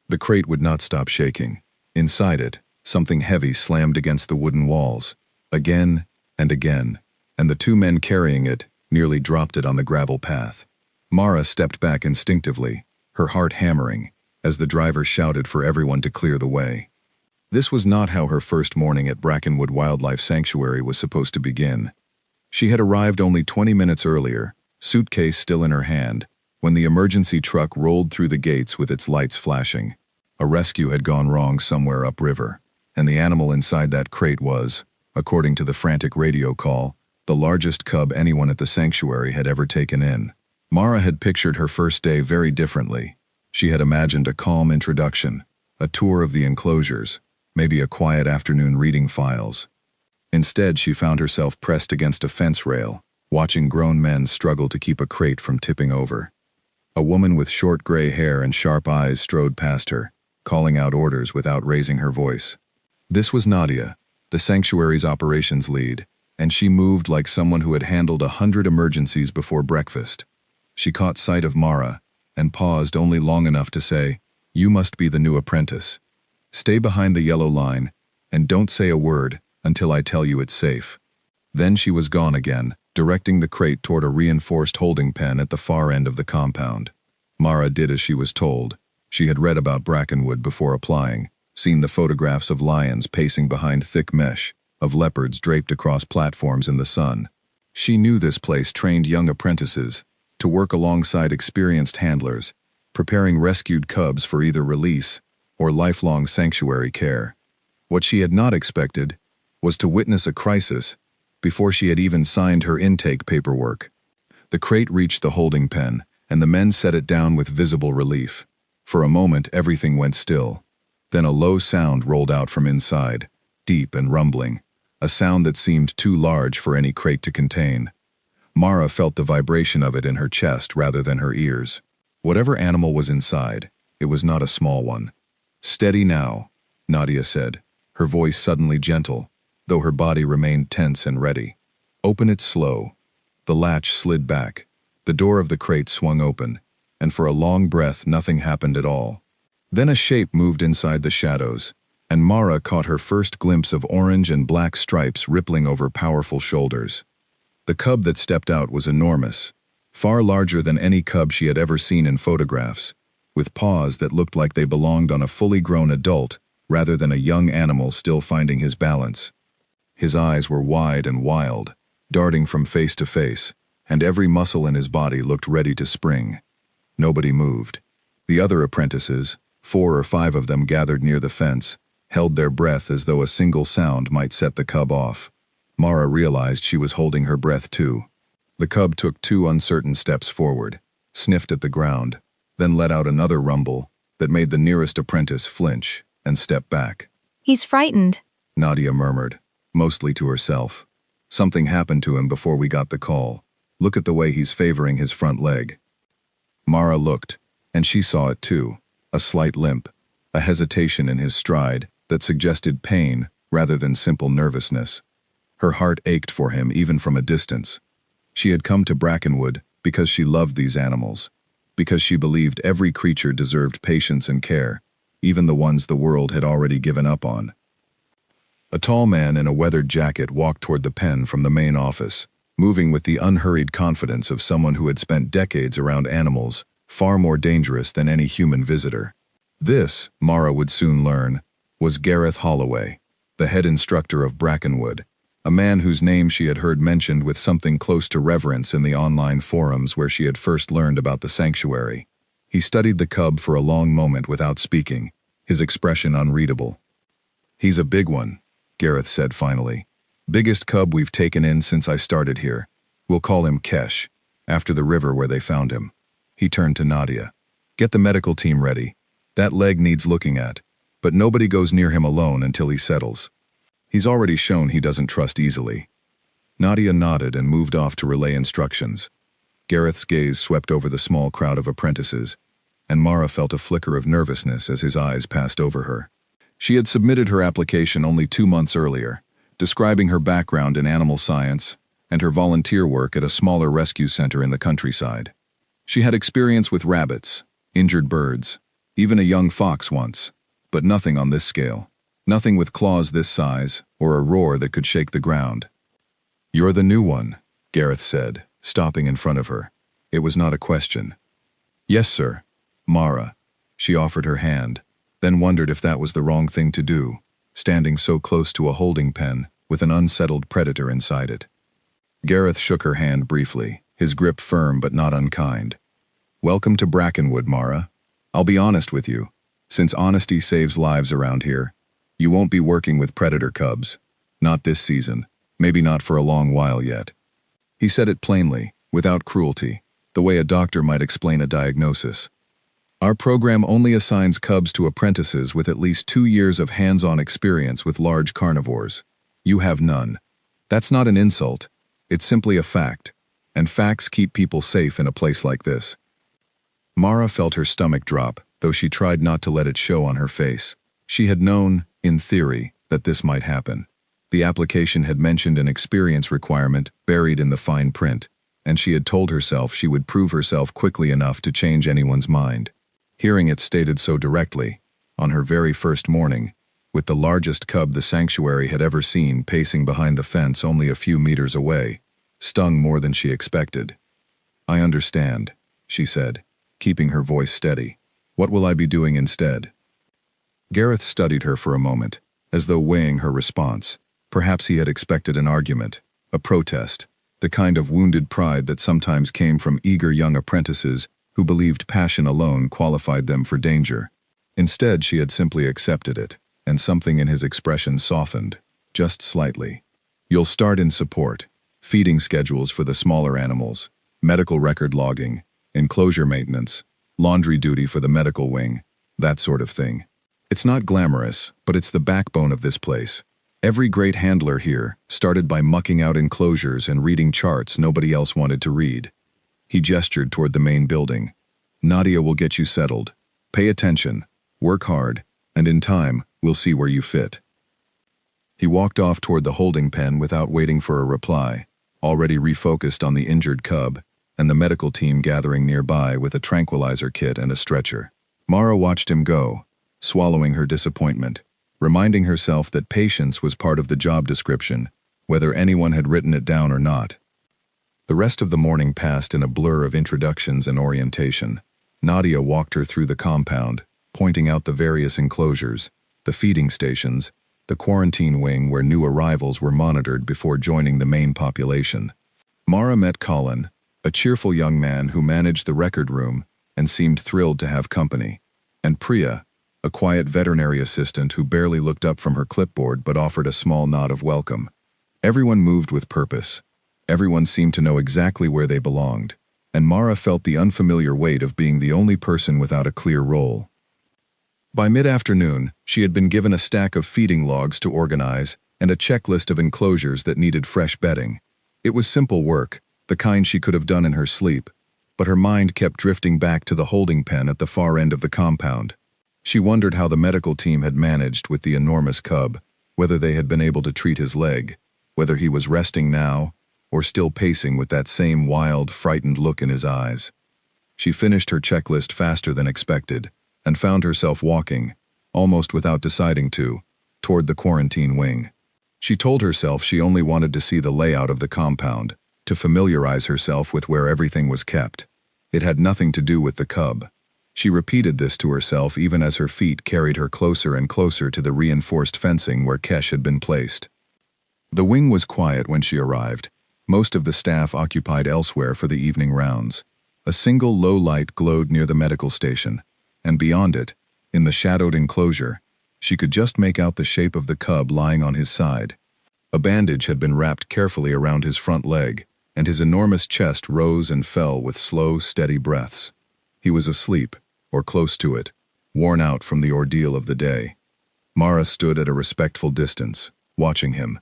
The crate would not stop shaking. Inside it, something heavy slammed against the wooden walls, again and again, and the two men carrying it nearly dropped it on the gravel path. Mara stepped back instinctively, her heart hammering, as the driver shouted for everyone to clear the way. This was not how her first morning at Brackenwood Wildlife Sanctuary was supposed to begin. She had arrived only 20 minutes earlier, suitcase still in her hand, when the emergency truck rolled through the gates with its lights flashing. A rescue had gone wrong somewhere upriver, and the animal inside that crate was, according to the frantic radio call, the largest cub anyone at the sanctuary had ever taken in. Mara had pictured her first day very differently. She had imagined a calm introduction, a tour of the enclosures, maybe a quiet afternoon reading files. Instead, she found herself pressed against a fence rail, watching grown men struggle to keep a crate from tipping over. A woman with short gray hair and sharp eyes strode past her, calling out orders without raising her voice. This was Nadia, the sanctuary's operations lead, and she moved like someone who had handled 100 emergencies before breakfast. She caught sight of Mara and paused only long enough to say, "You must be the new apprentice. Stay behind the yellow line, and don't say a word until I tell you it's safe." Then she was gone again, directing the crate toward a reinforced holding pen at the far end of the compound. Mara did as she was told. She had read about Brackenwood before applying, seen the photographs of lions pacing behind thick mesh, of leopards draped across platforms in the sun. She knew this place trained young apprentices to work alongside experienced handlers, preparing rescued cubs for either release or lifelong sanctuary care. What she had not expected was to witness a crisis before she had even signed her intake paperwork. The crate reached the holding pen, and the men set it down with visible relief. For a moment, everything went still. Then a low sound rolled out from inside, deep and rumbling, a sound that seemed too large for any crate to contain. Mara felt the vibration of it in her chest rather than her ears. Whatever animal was inside, it was not a small one. "Steady now," Nadia said, her voice suddenly gentle, though her body remained tense and ready. "Open it slow." The latch slid back. The door of the crate swung open, and for a long breath nothing happened at all. Then a shape moved inside the shadows, and Mara caught her first glimpse of orange and black stripes rippling over powerful shoulders. The cub that stepped out was enormous, far larger than any cub she had ever seen in photographs, with paws that looked like they belonged on a fully grown adult rather than a young animal still finding his balance. His eyes were wide and wild, darting from face to face, and every muscle in his body looked ready to spring. Nobody moved. The other apprentices, 4 or 5 of them gathered near the fence, held their breath as though a single sound might set the cub off. Mara realized she was holding her breath too. The cub took 2 uncertain steps forward, sniffed at the ground, then let out another rumble that made the nearest apprentice flinch and step back. "He's frightened," Nadia murmured, mostly to herself. "Something happened to him before we got the call. Look at the way he's favoring his front leg." Mara looked, and she saw it too, a slight limp, a hesitation in his stride that suggested pain rather than simple nervousness. Her heart ached for him even from a distance. She had come to Brackenwood because she loved these animals, because she believed every creature deserved patience and care, even the ones the world had already given up on. A tall man in a weathered jacket walked toward the pen from the main office, moving with the unhurried confidence of someone who had spent decades around animals far more dangerous than any human visitor. This, Mara would soon learn, was Gareth Holloway, the head instructor of Brackenwood, a man whose name she had heard mentioned with something close to reverence in the online forums where she had first learned about the sanctuary. He studied the cub for a long moment without speaking, his expression unreadable. "He's a big one," Gareth said finally. "Biggest cub we've taken in since I started here. We'll call him Kesh, after the river where they found him." He turned to Nadia. "Get the medical team ready. That leg needs looking at, but nobody goes near him alone until he settles. He's already shown he doesn't trust easily." Nadia nodded and moved off to relay instructions. Gareth's gaze swept over the small crowd of apprentices, and Mara felt a flicker of nervousness as his eyes passed over her. She had submitted her application only 2 months earlier, describing her background in animal science and her volunteer work at a smaller rescue center in the countryside. She had experience with rabbits, injured birds, Even a young fox once. But nothing on this scale. Nothing with claws this size, or a roar that could shake the ground. "You're the new one," Gareth said, stopping in front of her. It was not a question. "Yes, sir." Mara. She offered her hand, then wondered if that was the wrong thing to do, standing so close to a holding pen with an unsettled predator inside it. Gareth shook her hand briefly, his grip firm but not unkind. "Welcome to Brackenwood, Mara. I'll be honest with you. Since honesty saves lives around here, you won't be working with predator cubs. Not this season, maybe not for a long while yet." He said it plainly, without cruelty, the way a doctor might explain a diagnosis. "Our program only assigns cubs to apprentices with at least 2 years of hands-on experience with large carnivores. You have none. That's not an insult. It's simply a fact. And facts keep people safe in a place like this." Mara felt her stomach drop, though she tried not to let it show on her face. She had known, in theory, that this might happen. The application had mentioned an experience requirement buried in the fine print, and she had told herself she would prove herself quickly enough to change anyone's mind. Hearing it stated so directly, on her very first morning, with the largest cub the sanctuary had ever seen pacing behind the fence only a few meters away, stung more than she expected. "I understand," she said, keeping her voice steady. "What will I be doing instead?" Gareth studied her for a moment, as though weighing her response. Perhaps he had expected an argument, a protest, the kind of wounded pride that sometimes came from eager young apprentices who believed passion alone qualified them for danger. Instead, she had simply accepted it, and something in his expression softened, just slightly. "You'll start in support, feeding schedules for the smaller animals, medical record logging, enclosure maintenance, laundry duty for the medical wing, that sort of thing. It's not glamorous, but it's the backbone of this place. Every great handler here started by mucking out enclosures and reading charts nobody else wanted to read." He gestured toward the main building. "Nadia will get you settled. Pay attention, work hard, and in time, we'll see where you fit." He walked off toward the holding pen without waiting for a reply, already refocused on the injured cub, and the medical team gathering nearby with a tranquilizer kit and a stretcher. Mara watched him go, swallowing her disappointment, reminding herself that patience was part of the job description, whether anyone had written it down or not. The rest of the morning passed in a blur of introductions and orientation. Nadia walked her through the compound, pointing out the various enclosures, the feeding stations, the quarantine wing where new arrivals were monitored before joining the main population. Mara met Colin, a cheerful young man who managed the record room and seemed thrilled to have company, and Priya, a quiet veterinary assistant who barely looked up from her clipboard but offered a small nod of welcome. Everyone moved with purpose. Everyone seemed to know exactly where they belonged, and Mara felt the unfamiliar weight of being the only person without a clear role. By mid-afternoon, she had been given a stack of feeding logs to organize and a checklist of enclosures that needed fresh bedding. It was simple work, the kind she could have done in her sleep, but her mind kept drifting back to the holding pen at the far end of the compound. She wondered how the medical team had managed with the enormous cub, whether they had been able to treat his leg, whether he was resting now, or still pacing with that same wild, frightened look in his eyes. She finished her checklist faster than expected, and found herself walking, almost without deciding to, toward the quarantine wing. She told herself she only wanted to see the layout of the compound, to familiarize herself with where everything was kept. It had nothing to do with the cub. She repeated this to herself even as her feet carried her closer and closer to the reinforced fencing where Kesh had been placed. The wing was quiet when she arrived. Most of the staff occupied elsewhere for the evening rounds. A single low light glowed near the medical station, and beyond it, in the shadowed enclosure, she could just make out the shape of the cub lying on his side. A bandage had been wrapped carefully around his front leg, and his enormous chest rose and fell with slow, steady breaths. He was asleep, or close to it, worn out from the ordeal of the day. Mara stood at a respectful distance, watching him.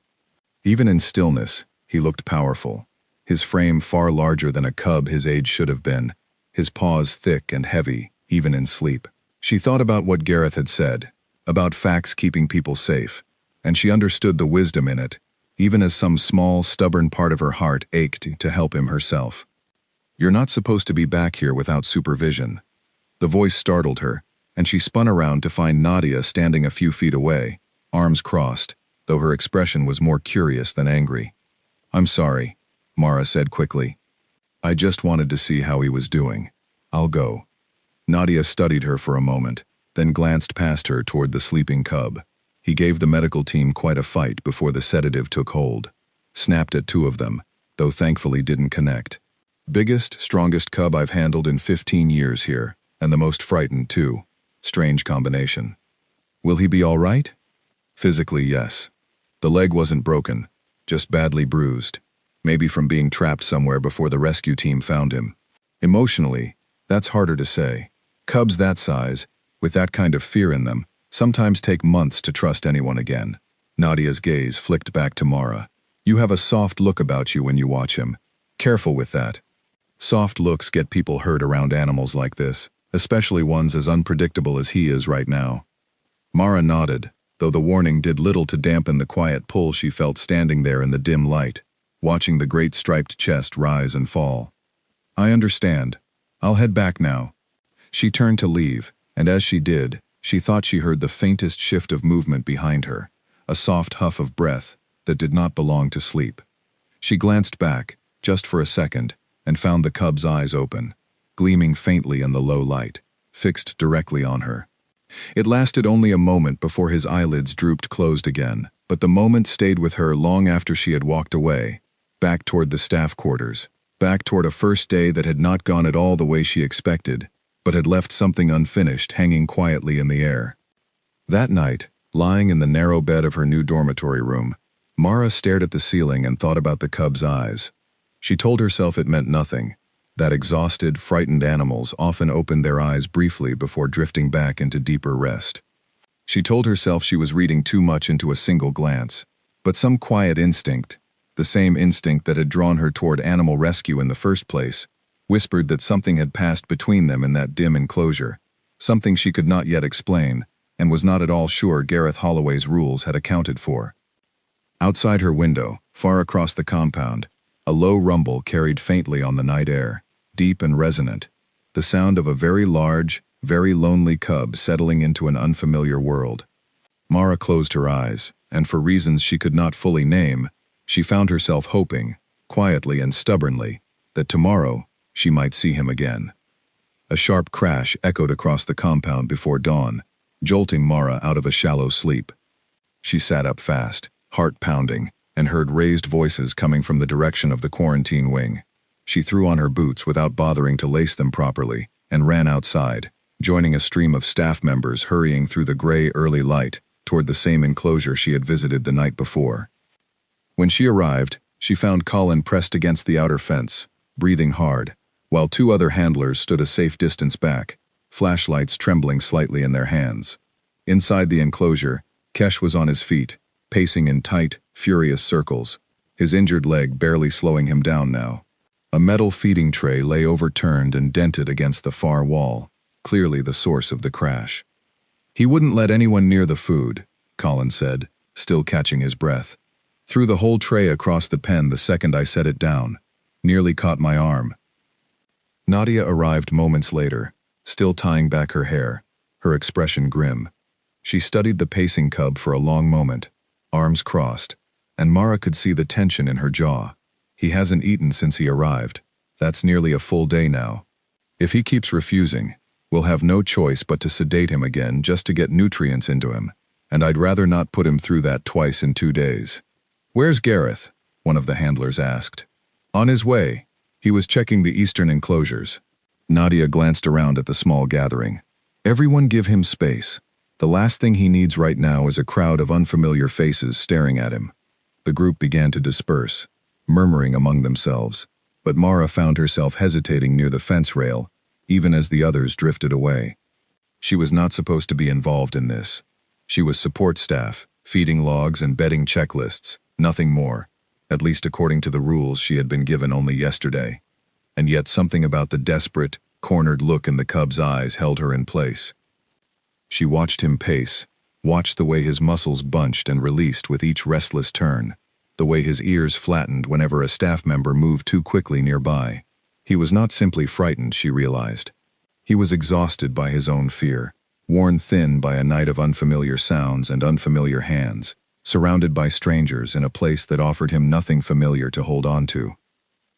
Even in stillness, he looked powerful, his frame far larger than a cub his age should have been, his paws thick and heavy, even in sleep. She thought about what Gareth had said, about facts keeping people safe, and she understood the wisdom in it, even as some small, stubborn part of her heart ached to help him herself. "You're not supposed to be back here without supervision." The voice startled her, and she spun around to find Nadia standing a few feet away, arms crossed, though her expression was more curious than angry. "I'm sorry," Mara said quickly. "I just wanted to see how he was doing. I'll go." Nadia studied her for a moment, then glanced past her toward the sleeping cub. He gave the medical team quite a fight before the sedative took hold. Snapped at 2 of them, though thankfully didn't connect. "Biggest, strongest cub I've handled in 15 years here, and the most frightened too. Strange combination." "Will he be all right?" "Physically, yes. The leg wasn't broken, just badly bruised. Maybe from being trapped somewhere before the rescue team found him. Emotionally, that's harder to say. Cubs that size, with that kind of fear in them, sometimes take months to trust anyone again." Nadia's gaze flicked back to Mara. "You have a soft look about you when you watch him. Careful with that. Soft looks get people hurt around animals like this, especially ones as unpredictable as he is right now." Mara nodded, though the warning did little to dampen the quiet pull she felt standing there in the dim light, watching the great striped chest rise and fall. "I understand. I'll head back now." She turned to leave, and as she did, she thought she heard the faintest shift of movement behind her, a soft huff of breath that did not belong to sleep. She glanced back, just for a second, and found the cub's eyes open, gleaming faintly in the low light, fixed directly on her. It lasted only a moment before his eyelids drooped closed again, but the moment stayed with her long after she had walked away, back toward the staff quarters, back toward a first day that had not gone at all the way she expected, but had left something unfinished hanging quietly in the air. That night, lying in the narrow bed of her new dormitory room, Mara stared at the ceiling and thought about the cub's eyes. She told herself it meant nothing, that exhausted, frightened animals often opened their eyes briefly before drifting back into deeper rest. She told herself she was reading too much into a single glance, but some quiet instinct, the same instinct that had drawn her toward animal rescue in the first place, whispered that something had passed between them in that dim enclosure, something she could not yet explain, and was not at all sure Gareth Holloway's rules had accounted for. Outside her window, far across the compound, a low rumble carried faintly on the night air, deep and resonant, the sound of a very large, very lonely cub settling into an unfamiliar world. Mara closed her eyes, and for reasons she could not fully name, she found herself hoping, quietly and stubbornly, that tomorrow she might see him again. A sharp crash echoed across the compound before dawn, jolting Mara out of a shallow sleep. She sat up fast, heart pounding, and heard raised voices coming from the direction of the quarantine wing. She threw on her boots without bothering to lace them properly, and ran outside, joining a stream of staff members hurrying through the gray early light toward the same enclosure she had visited the night before. When she arrived, she found Colin pressed against the outer fence, breathing hard, while 2 other handlers stood a safe distance back, flashlights trembling slightly in their hands. Inside the enclosure, Kesh was on his feet, pacing in tight, furious circles, his injured leg barely slowing him down now. A metal feeding tray lay overturned and dented against the far wall, clearly the source of the crash. "He wouldn't let anyone near the food," Colin said, still catching his breath. "Threw the whole tray across the pen the second I set it down. Nearly caught my arm." Nadia arrived moments later, still tying back her hair, her expression grim. She studied the pacing cub for a long moment, arms crossed, and Mara could see the tension in her jaw. "He hasn't eaten since he arrived. That's nearly a full day now. If he keeps refusing, we'll have no choice but to sedate him again just to get nutrients into him, and I'd rather not put him through that twice in 2 days." "Where's Gareth?" one of the handlers asked. "On his way. He was checking the eastern enclosures." Nadia glanced around at the small gathering. "Everyone give him space. The last thing he needs right now is a crowd of unfamiliar faces staring at him." The group began to disperse, murmuring among themselves, but Mara found herself hesitating near the fence rail, even as the others drifted away. She was not supposed to be involved in this. She was support staff, feeding logs and bedding checklists, nothing more, at least according to the rules she had been given only yesterday. And yet something about the desperate, cornered look in the cub's eyes held her in place. She watched him pace, watched the way his muscles bunched and released with each restless turn, the way his ears flattened whenever a staff member moved too quickly nearby. He was not simply frightened, she realized. He was exhausted by his own fear, worn thin by a night of unfamiliar sounds and unfamiliar hands, surrounded by strangers in a place that offered him nothing familiar to hold on to.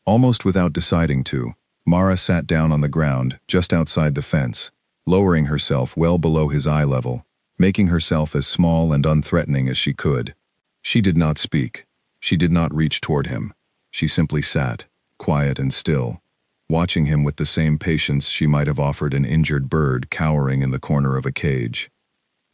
Almost without deciding to, Mara sat down on the ground just outside the fence, lowering herself well below his eye level, making herself as small and unthreatening as she could. She did not speak. She did not reach toward him. She simply sat, quiet and still, watching him with the same patience she might have offered an injured bird cowering in the corner of a cage.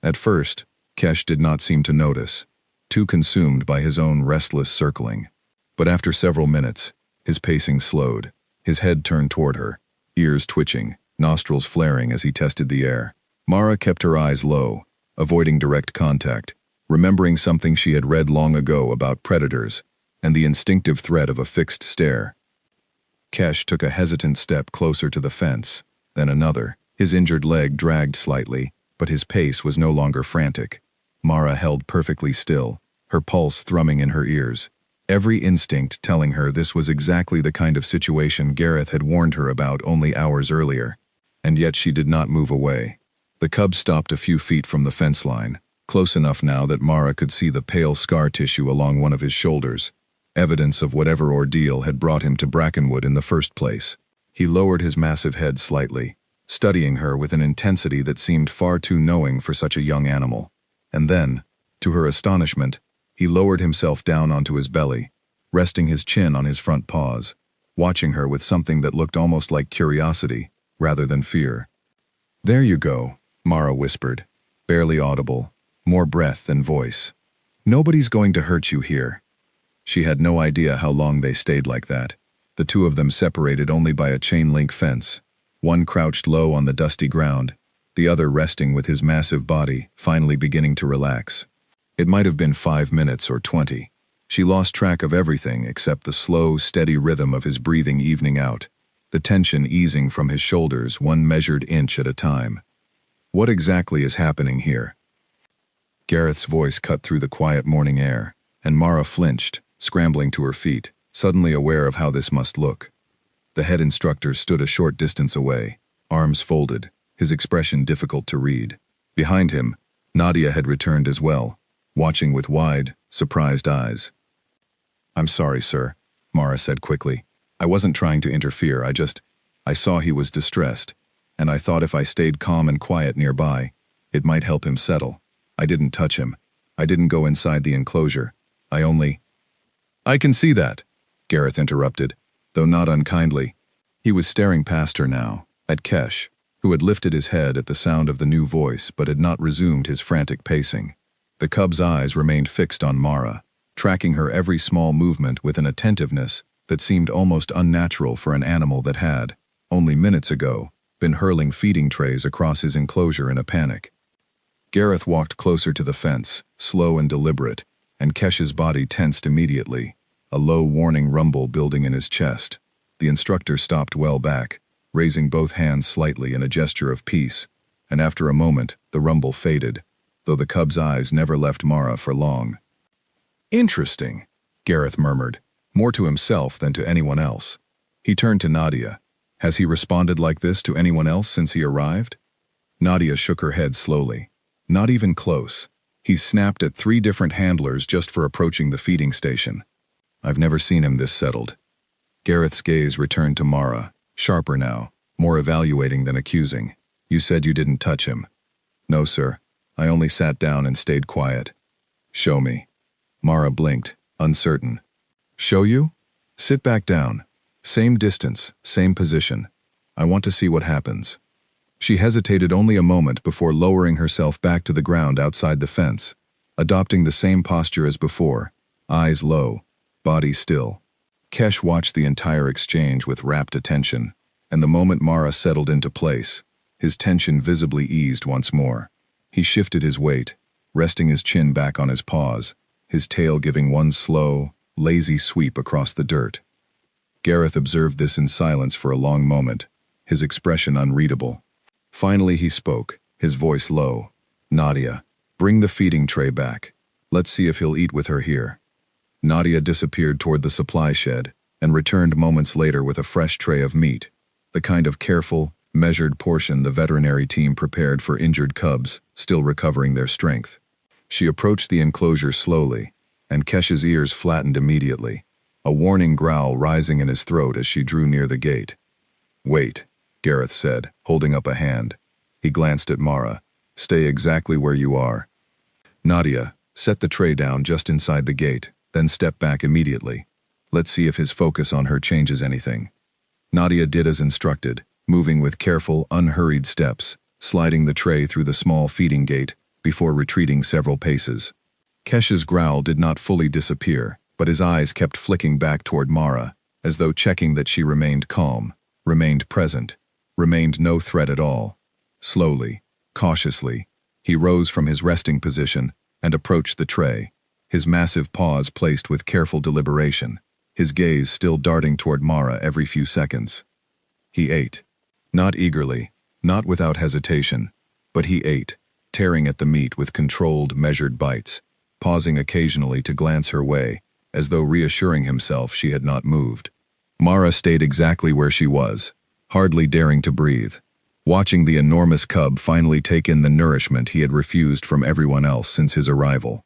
At first, Kesh did not seem to notice, too consumed by his own restless circling. But after several minutes, his pacing slowed, his head turned toward her, ears twitching, nostrils flaring as he tested the air. Mara kept her eyes low, avoiding direct contact, remembering something she had read long ago about predators and the instinctive threat of a fixed stare. Kesh took a hesitant step closer to the fence, then another. His injured leg dragged slightly, but his pace was no longer frantic. Mara held perfectly still, her pulse thrumming in her ears, every instinct telling her this was exactly the kind of situation Gareth had warned her about only hours earlier. And yet she did not move away. The cub stopped a few feet from the fence line, close enough now that Mara could see the pale scar tissue along one of his shoulders, evidence of whatever ordeal had brought him to Brackenwood in the first place. He lowered his massive head slightly, studying her with an intensity that seemed far too knowing for such a young animal. And then, to her astonishment, he lowered himself down onto his belly, resting his chin on his front paws, watching her with something that looked almost like curiosity, rather than fear. "There you go," Mara whispered, barely audible, more breath than voice. "Nobody's going to hurt you here." She had no idea how long they stayed like that, the two of them separated only by a chain-link fence, one crouched low on the dusty ground, the other resting with his massive body finally beginning to relax. It might have been 5 minutes or 20. She lost track of everything except the slow, steady rhythm of his breathing evening out, the tension easing from his shoulders one measured inch at a time. What exactly is happening here? Gareth's voice cut through the quiet morning air, and Mara flinched, scrambling to her feet, suddenly aware of how this must look. The head instructor stood a short distance away, arms folded, his expression difficult to read. Behind him, Nadia had returned as well, watching with wide, surprised eyes. "I'm sorry, sir," Mara said quickly. "I wasn't trying to interfere, I saw he was distressed, and I thought if I stayed calm and quiet nearby, it might help him settle. I didn't touch him. I didn't go inside the enclosure. I can see that," Gareth interrupted, though not unkindly. He was staring past her now, at Kesh, who had lifted his head at the sound of the new voice but had not resumed his frantic pacing. The cub's eyes remained fixed on Mara, tracking her every small movement with an attentiveness that seemed almost unnatural for an animal that had, only minutes ago, been hurling feeding trays across his enclosure in a panic. Gareth walked closer to the fence, slow and deliberate, and Kesh's body tensed immediately, a low warning rumble building in his chest. The instructor stopped well back, raising both hands slightly in a gesture of peace, and after a moment, the rumble faded, though the cub's eyes never left Mara for long. "Interesting," Gareth murmured, more to himself than to anyone else. He turned to Nadia. "Has he responded like this to anyone else since he arrived?" Nadia shook her head slowly. "Not even close. He's snapped at 3 different handlers just for approaching the feeding station. I've never seen him this settled." Gareth's gaze returned to Mara, sharper now, more evaluating than accusing. "You said you didn't touch him." "No, sir. I only sat down and stayed quiet." "Show me." Mara blinked, uncertain. "Show you? Sit back down. Same distance, same position. I want to see what happens." She hesitated only a moment before lowering herself back to the ground outside the fence, adopting the same posture as before, eyes low, body still. Kesh watched the entire exchange with rapt attention, and the moment Mara settled into place, his tension visibly eased once more. He shifted his weight, resting his chin back on his paws, his tail giving one slow, lazy sweep across the dirt. Gareth observed this in silence for a long moment, his expression unreadable. Finally he spoke, his voice low. "Nadia, bring the feeding tray back. Let's see if he'll eat with her here." Nadia disappeared toward the supply shed and returned moments later with a fresh tray of meat, the kind of careful, measured portion the veterinary team prepared for injured cubs still recovering their strength. She approached the enclosure slowly, and Kesh's ears flattened immediately, a warning growl rising in his throat as she drew near the gate. "Wait," Gareth said, holding up a hand. He glanced at Mara. "Stay exactly where you are." "Nadia, set the tray down just inside the gate, then step back immediately. Let's see if his focus on her changes anything." Nadia did as instructed, moving with careful, unhurried steps, sliding the tray through the small feeding gate before retreating several paces. Kesh's growl did not fully disappear, but his eyes kept flicking back toward Mara, as though checking that she remained calm, remained present, remained no threat at all. Slowly, cautiously, he rose from his resting position and approached the tray, his massive paws placed with careful deliberation, his gaze still darting toward Mara every few seconds. He ate. Not eagerly, not without hesitation, but he ate, tearing at the meat with controlled, measured bites, pausing occasionally to glance her way, as though reassuring himself she had not moved. Mara stayed exactly where she was, hardly daring to breathe, watching the enormous cub finally take in the nourishment he had refused from everyone else since his arrival.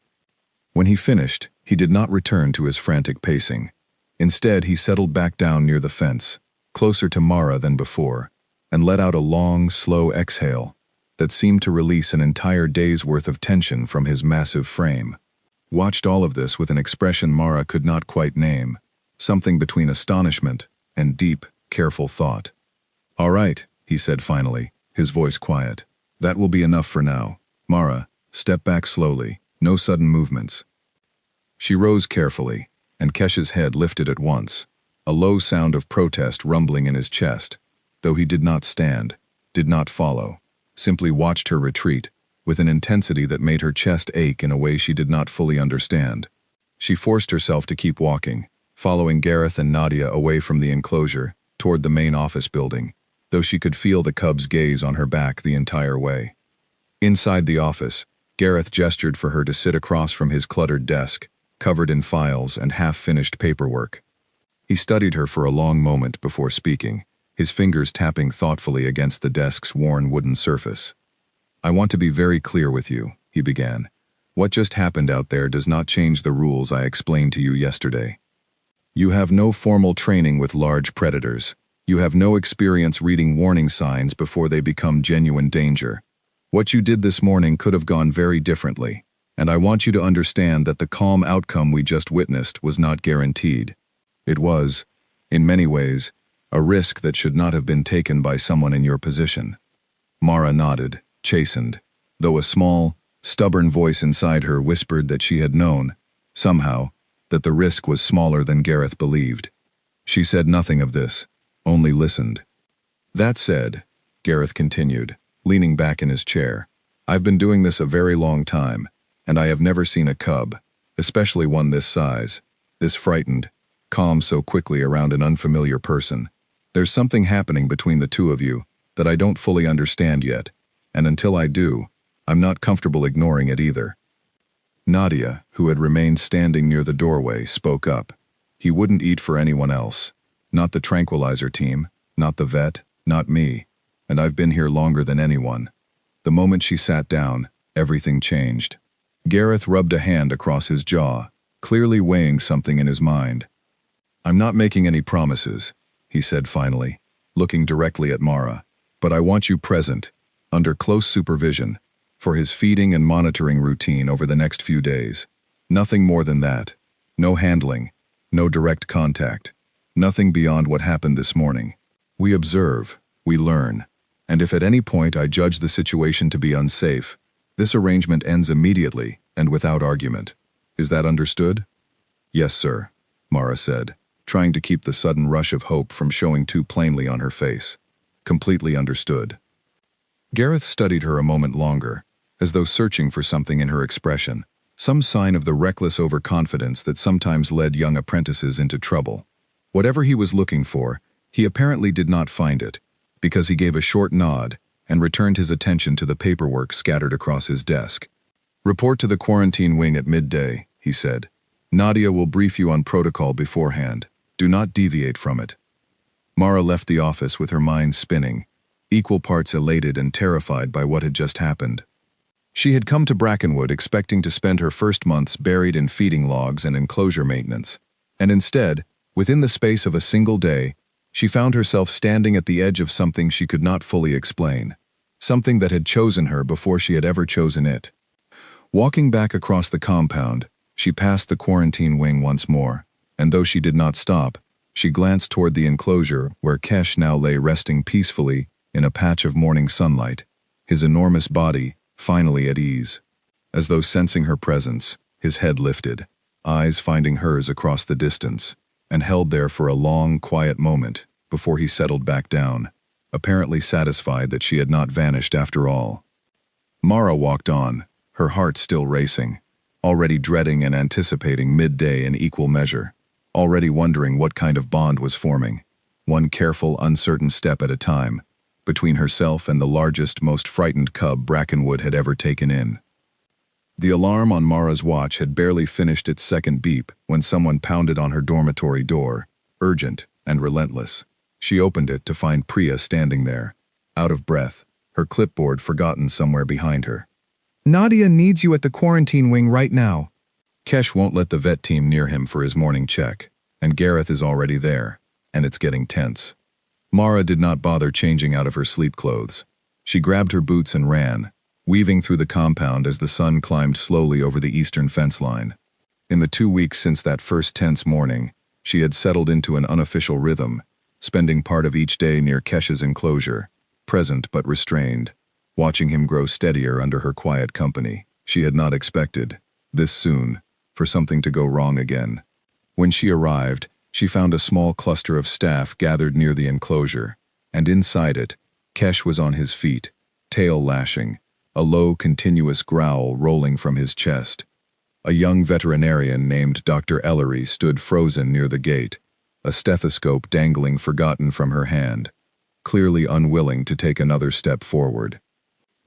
When he finished, he did not return to his frantic pacing. Instead, he settled back down near the fence, closer to Mara than before, and let out a long, slow exhale that seemed to release an entire day's worth of tension from his massive frame. Watched all of this with an expression Mara could not quite name, something between astonishment and deep, careful thought. "All right," he said finally, his voice quiet. "That will be enough for now. Mara, step back slowly, no sudden movements." She rose carefully, and Kesh's head lifted at once, a low sound of protest rumbling in his chest, though he did not stand, did not follow, simply watched her retreat, with an intensity that made her chest ache in a way she did not fully understand. She forced herself to keep walking, following Gareth and Nadia away from the enclosure, toward the main office building, though she could feel the cub's gaze on her back the entire way. Inside the office, Gareth gestured for her to sit across from his cluttered desk, covered in files and half-finished paperwork. He studied her for a long moment before speaking, his fingers tapping thoughtfully against the desk's worn wooden surface. "I want to be very clear with you," he began. "What just happened out there does not change the rules I explained to you yesterday. You have no formal training with large predators. You have no experience reading warning signs before they become genuine danger. What you did this morning could have gone very differently, and I want you to understand that the calm outcome we just witnessed was not guaranteed. It was, in many ways, a risk that should not have been taken by someone in your position." Mara nodded, chastened, though a small, stubborn voice inside her whispered that she had known, somehow, that the risk was smaller than Gareth believed. She said nothing of this, only listened. "That said," Gareth continued, leaning back in his chair, "I've been doing this a very long time, and I have never seen a cub, especially one this size, this frightened, calm so quickly around an unfamiliar person. There's something happening between the two of you that I don't fully understand yet, and until I do, I'm not comfortable ignoring it either." Nadia, who had remained standing near the doorway, spoke up. "He wouldn't eat for anyone else. Not the tranquilizer team, not the vet, not me, and I've been here longer than anyone." The moment she sat down, everything changed. Gareth rubbed a hand across his jaw, clearly weighing something in his mind. "I'm not making any promises," he said finally, looking directly at Mara, "but I want you present, under close supervision, for his feeding and monitoring routine over the next few days. Nothing more than that. No handling, no direct contact, nothing beyond what happened this morning. We observe, we learn, and if at any point I judge the situation to be unsafe, this arrangement ends immediately and without argument. Is that understood?" "Yes, sir," Mara said, trying to keep the sudden rush of hope from showing too plainly on her face. "Completely understood." Gareth studied her a moment longer, as though searching for something in her expression, some sign of the reckless overconfidence that sometimes led young apprentices into trouble. Whatever he was looking for, he apparently did not find it, because he gave a short nod and returned his attention to the paperwork scattered across his desk. "Report to the quarantine wing at midday," he said. "Nadia will brief you on protocol beforehand. Do not deviate from it." Mara left the office with her mind spinning, equal parts elated and terrified by what had just happened. She had come to Brackenwood expecting to spend her first months buried in feeding logs and enclosure maintenance, and instead, within the space of a single day, she found herself standing at the edge of something she could not fully explain, something that had chosen her before she had ever chosen it. Walking back across the compound, she passed the quarantine wing once more, and though she did not stop, she glanced toward the enclosure where Kesh now lay resting peacefully in a patch of morning sunlight, his enormous body finally at ease. As though sensing her presence, his head lifted, eyes finding hers across the distance, and held there for a long, quiet moment before he settled back down, apparently satisfied that she had not vanished after all. Mara walked on, her heart still racing, already dreading and anticipating midday in equal measure, already wondering what kind of bond was forming, one careful, uncertain step at a time, between herself and the largest, most frightened cub Brackenwood had ever taken in. The alarm on Mara's watch had barely finished its second beep when someone pounded on her dormitory door, urgent and relentless. She opened it to find Priya standing there, out of breath, her clipboard forgotten somewhere behind her. "Nadia needs you at the quarantine wing right now." Kesh won't let the vet team near him for his morning check, and Gareth is already there, and it's getting tense. Mara did not bother changing out of her sleep clothes. She grabbed her boots and ran, weaving through the compound as the sun climbed slowly over the eastern fence line. In the 2 weeks since that first tense morning, she had settled into an unofficial rhythm, spending part of each day near Kesh's enclosure, present but restrained, watching him grow steadier under her quiet company. She had not expected, this soon, for something to go wrong again. When she arrived, she found a small cluster of staff gathered near the enclosure, and inside it, Kesh was on his feet, tail lashing, a low, continuous growl rolling from his chest. A young veterinarian named Dr. Ellery stood frozen near the gate, a stethoscope dangling forgotten from her hand, clearly unwilling to take another step forward.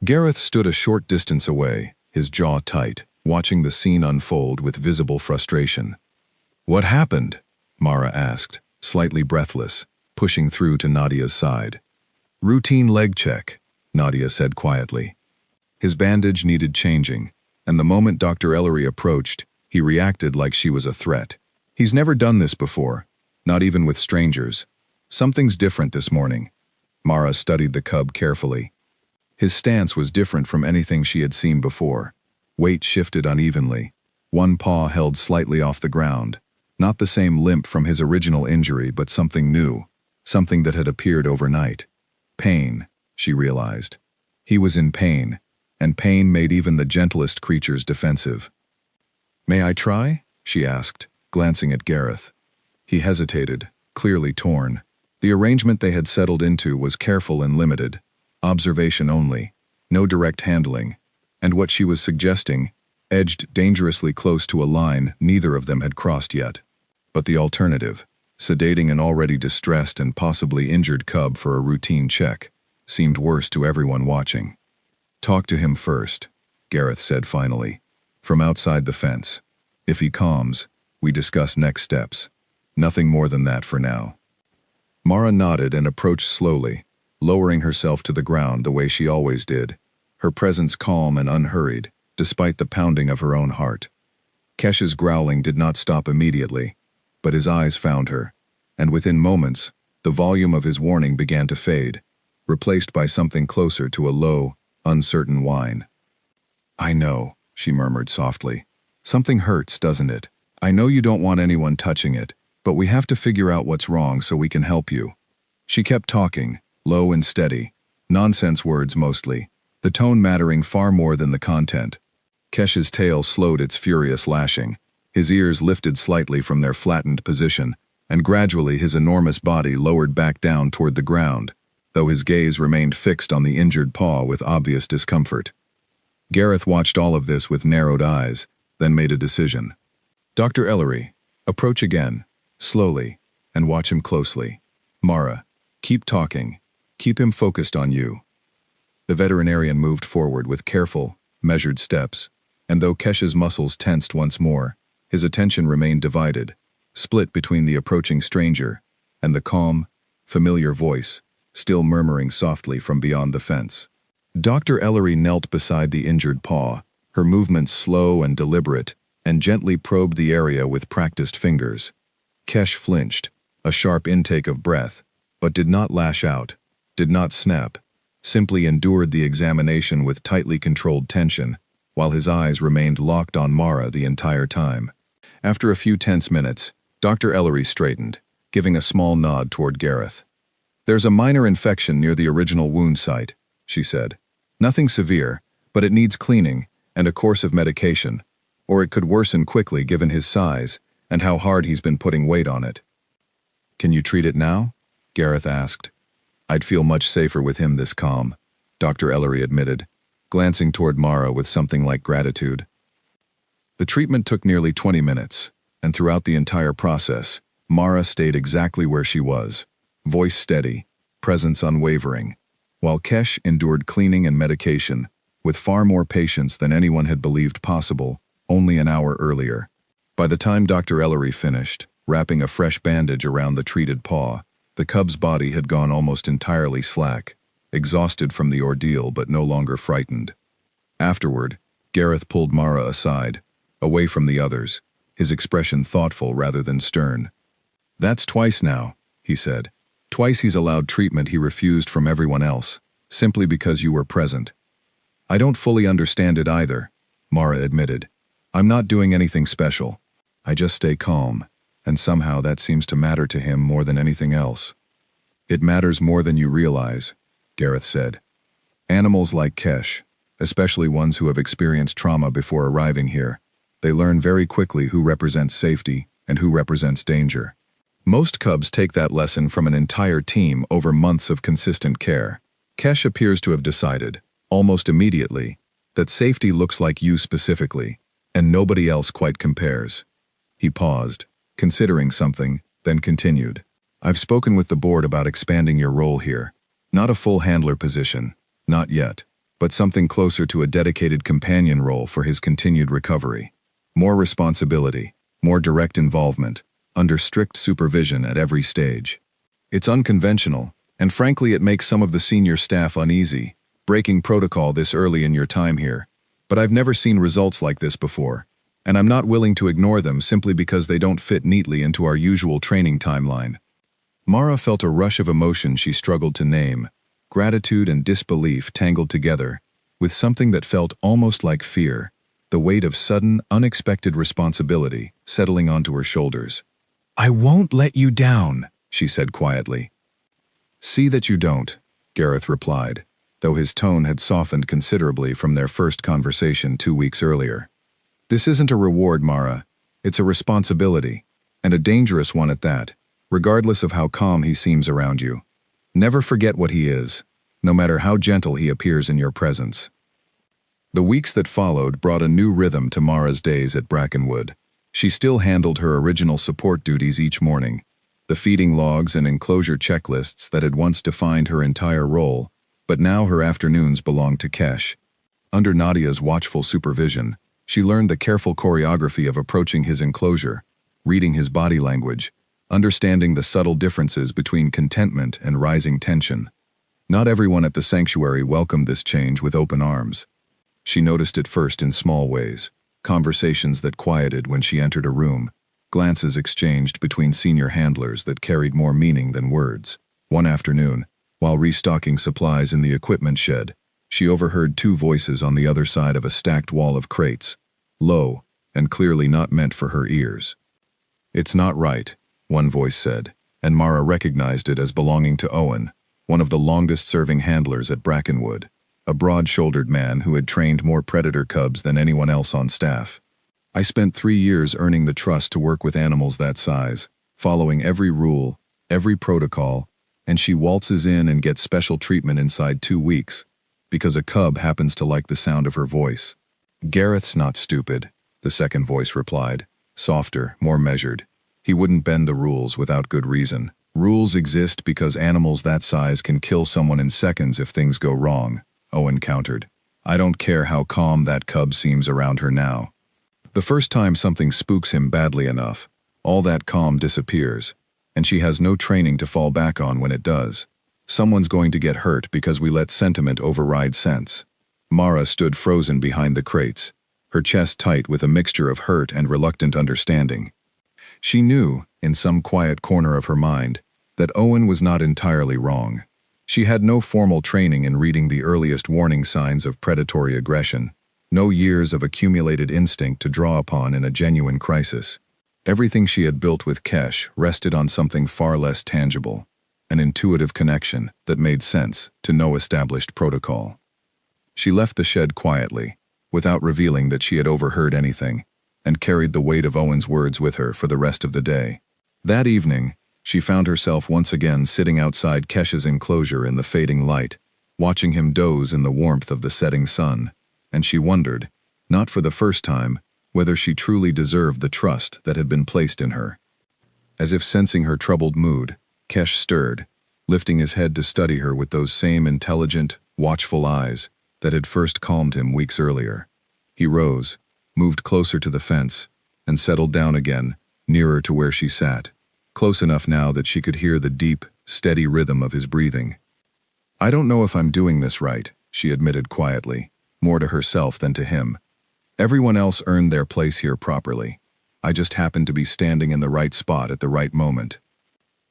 Gareth stood a short distance away, his jaw tight, watching the scene unfold with visible frustration. "What happened?" Mara asked, slightly breathless, pushing through to Nadia's side. "Routine leg check," Nadia said quietly. His bandage needed changing, and the moment Dr. Ellery approached, he reacted like she was a threat. He's never done this before, not even with strangers. Something's different this morning. Mara studied the cub carefully. His stance was different from anything she had seen before. Weight shifted unevenly, one paw held slightly off the ground, not the same limp from his original injury but something new, something that had appeared overnight. Pain, she realized. He was in pain, and pain made even the gentlest creatures defensive. "May I try?" she asked, glancing at Gareth. He hesitated, clearly torn. The arrangement they had settled into was careful and limited, observation only, no direct handling, and what she was suggesting, edged dangerously close to a line neither of them had crossed yet. But the alternative, sedating an already distressed and possibly injured cub for a routine check, seemed worse to everyone watching. "Talk to him first," Gareth said finally, from outside the fence. "If he calms, we discuss next steps. Nothing more than that for now." Mara nodded and approached slowly, lowering herself to the ground the way she always did, her presence calm and unhurried, despite the pounding of her own heart. Kesh's growling did not stop immediately, but his eyes found her, and within moments, the volume of his warning began to fade, replaced by something closer to a low, uncertain whine. "I know," she murmured softly. "Something hurts, doesn't it? I know you don't want anyone touching it, but we have to figure out what's wrong so we can help you." She kept talking, low and steady, nonsense words mostly, the tone mattering far more than the content. Kesh's tail slowed its furious lashing, his ears lifted slightly from their flattened position, and gradually his enormous body lowered back down toward the ground, though his gaze remained fixed on the injured paw with obvious discomfort. Gareth watched all of this with narrowed eyes, then made a decision. "Dr. Ellery, approach again, slowly, and watch him closely. Mara, keep talking. Keep him focused on you." The veterinarian moved forward with careful, measured steps, and though Kesh's muscles tensed once more, his attention remained divided, split between the approaching stranger and the calm, familiar voice, still murmuring softly from beyond the fence. Dr. Ellery knelt beside the injured paw, her movements slow and deliberate, and gently probed the area with practiced fingers. Kesh flinched, a sharp intake of breath, but did not lash out, did not snap, simply endured the examination with tightly controlled tension, while his eyes remained locked on Mara the entire time. After a few tense minutes, Dr. Ellery straightened, giving a small nod toward Gareth. "There's a minor infection near the original wound site," she said. "Nothing severe, but it needs cleaning and a course of medication, or it could worsen quickly given his size and how hard he's been putting weight on it." "Can you treat it now?" Gareth asked. "I'd feel much safer with him this calm," Dr. Ellery admitted, glancing toward Mara with something like gratitude. The treatment took nearly 20 minutes, and throughout the entire process, Mara stayed exactly where she was, voice steady, presence unwavering, while Kesh endured cleaning and medication with far more patience than anyone had believed possible only an hour earlier. By the time Dr. Ellery finished, wrapping a fresh bandage around the treated paw, the cub's body had gone almost entirely slack, exhausted from the ordeal but no longer frightened. Afterward, Gareth pulled Mara aside, away from the others, his expression thoughtful rather than stern. "That's twice now," he said. "Twice he's allowed treatment he refused from everyone else, simply because you were present." "I don't fully understand it either," Mara admitted. "I'm not doing anything special. I just stay calm, and somehow that seems to matter to him more than anything else." "It matters more than you realize," Gareth said. "Animals like Kesh, especially ones who have experienced trauma before arriving here, they learn very quickly who represents safety and who represents danger. Most cubs take that lesson from an entire team over months of consistent care. Kesh appears to have decided, almost immediately, that safety looks like you specifically, and nobody else quite compares." He paused, considering something, then continued. "I've spoken with the board about expanding your role here. Not a full handler position, not yet, but something closer to a dedicated companion role for his continued recovery. More responsibility, more direct involvement, under strict supervision at every stage. It's unconventional, and frankly it makes some of the senior staff uneasy, breaking protocol this early in your time here. But I've never seen results like this before, and I'm not willing to ignore them simply because they don't fit neatly into our usual training timeline." Mara felt a rush of emotion she struggled to name, gratitude and disbelief tangled together, with something that felt almost like fear, the weight of sudden, unexpected responsibility settling onto her shoulders. "I won't let you down," she said quietly. "See that you don't," Gareth replied, though his tone had softened considerably from their first conversation 2 weeks earlier. "This isn't a reward, Mara. It's a responsibility, and a dangerous one at that, regardless of how calm he seems around you. Never forget what he is, no matter how gentle he appears in your presence." The weeks that followed brought a new rhythm to Mara's days at Brackenwood. She still handled her original support duties each morning, the feeding logs and enclosure checklists that had once defined her entire role, but now her afternoons belonged to Kesh. Under Nadia's watchful supervision, she learned the careful choreography of approaching his enclosure, reading his body language, understanding the subtle differences between contentment and rising tension. Not everyone at the sanctuary welcomed this change with open arms. She noticed it first in small ways, conversations that quieted when she entered a room, glances exchanged between senior handlers that carried more meaning than words. One afternoon, while restocking supplies in the equipment shed, she overheard 2 voices on the other side of a stacked wall of crates, low and clearly not meant for her ears. "It's not right," one voice said, and Mara recognized it as belonging to Owen, one of the longest-serving handlers at Brackenwood, a broad-shouldered man who had trained more predator cubs than anyone else on staff. "I spent 3 years earning the trust to work with animals that size, following every rule, every protocol, and she waltzes in and gets special treatment inside 2 weeks, because a cub happens to like the sound of her voice." "Gareth's not stupid," the second voice replied, softer, more measured. "He wouldn't bend the rules without good reason. Rules exist because animals that size can kill someone in seconds if things go wrong," Owen countered. "I don't care how calm that cub seems around her now. The first time something spooks him badly enough, all that calm disappears, and she has no training to fall back on when it does. Someone's going to get hurt because we let sentiment override sense. Mara stood frozen behind the crates, her chest tight with a mixture of hurt and reluctant understanding. She knew, in some quiet corner of her mind, that Owen was not entirely wrong. She had no formal training in reading the earliest warning signs of predatory aggression, no years of accumulated instinct to draw upon in a genuine crisis. Everything she had built with Kesh rested on something far less tangible, an intuitive connection that made sense to no established protocol. She left the shed quietly, without revealing that she had overheard anything, and carried the weight of Owen's words with her for the rest of the day. That evening, she found herself once again sitting outside Kesh's enclosure in the fading light, watching him doze in the warmth of the setting sun, and she wondered, not for the first time, whether she truly deserved the trust that had been placed in her. As if sensing her troubled mood, Kesh stirred, lifting his head to study her with those same intelligent, watchful eyes that had first calmed him weeks earlier. He rose, moved closer to the fence, and settled down again, nearer to where she sat, close enough now that she could hear the deep, steady rhythm of his breathing. "I don't know if I'm doing this right," she admitted quietly, more to herself than to him. "Everyone else earned their place here properly. I just happened to be standing in the right spot at the right moment."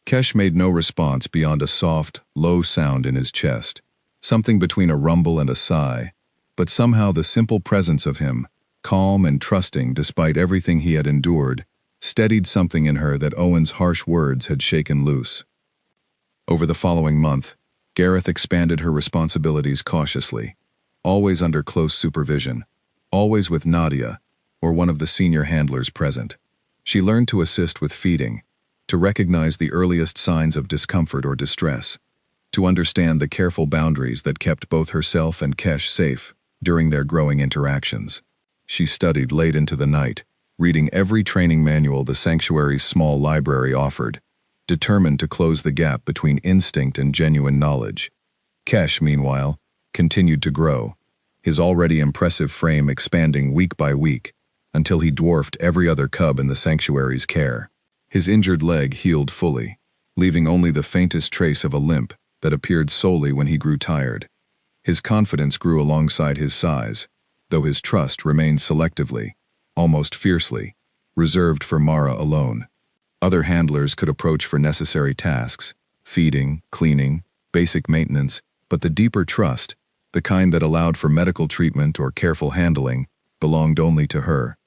Kesh made no response beyond a soft, low sound in his chest, something between a rumble and a sigh, but somehow the simple presence of him, calm and trusting despite everything he had endured, steadied something in her that Owen's harsh words had shaken loose. Over the following month, Gareth expanded her responsibilities cautiously, always under close supervision, always with Nadia, or one of the senior handlers present. She learned to assist with feeding, to recognize the earliest signs of discomfort or distress, to understand the careful boundaries that kept both herself and Kesh safe during their growing interactions. She studied late into the night, reading every training manual the sanctuary's small library offered, determined to close the gap between instinct and genuine knowledge. Kesh, meanwhile, continued to grow, his already impressive frame expanding week by week, until he dwarfed every other cub in the sanctuary's care. His injured leg healed fully, leaving only the faintest trace of a limp that appeared solely when he grew tired. His confidence grew alongside his size, though his trust remained selectively, almost fiercely, reserved for Mara alone. Other handlers could approach for necessary tasks, feeding, cleaning, basic maintenance, but the deeper trust, the kind that allowed for medical treatment or careful handling, belonged only to her.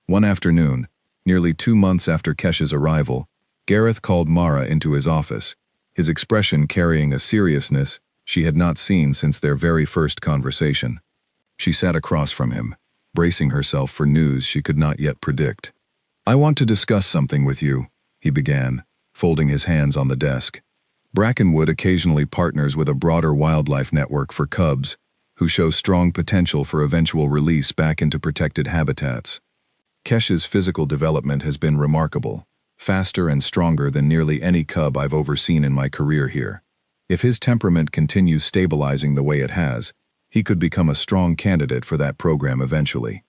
One afternoon, nearly 2 months after Kesh's arrival, Gareth called Mara into his office, his expression carrying a seriousness she had not seen since their very first conversation. She sat across from him, bracing herself for news she could not yet predict. "I want to discuss something with you," he began, folding his hands on the desk. "Brackenwood occasionally partners with a broader wildlife network for cubs who show strong potential for eventual release back into protected habitats. Kesh's physical development has been remarkable, faster and stronger than nearly any cub I've overseen in my career here. If his temperament continues stabilizing the way it has, he could become a strong candidate for that program eventually."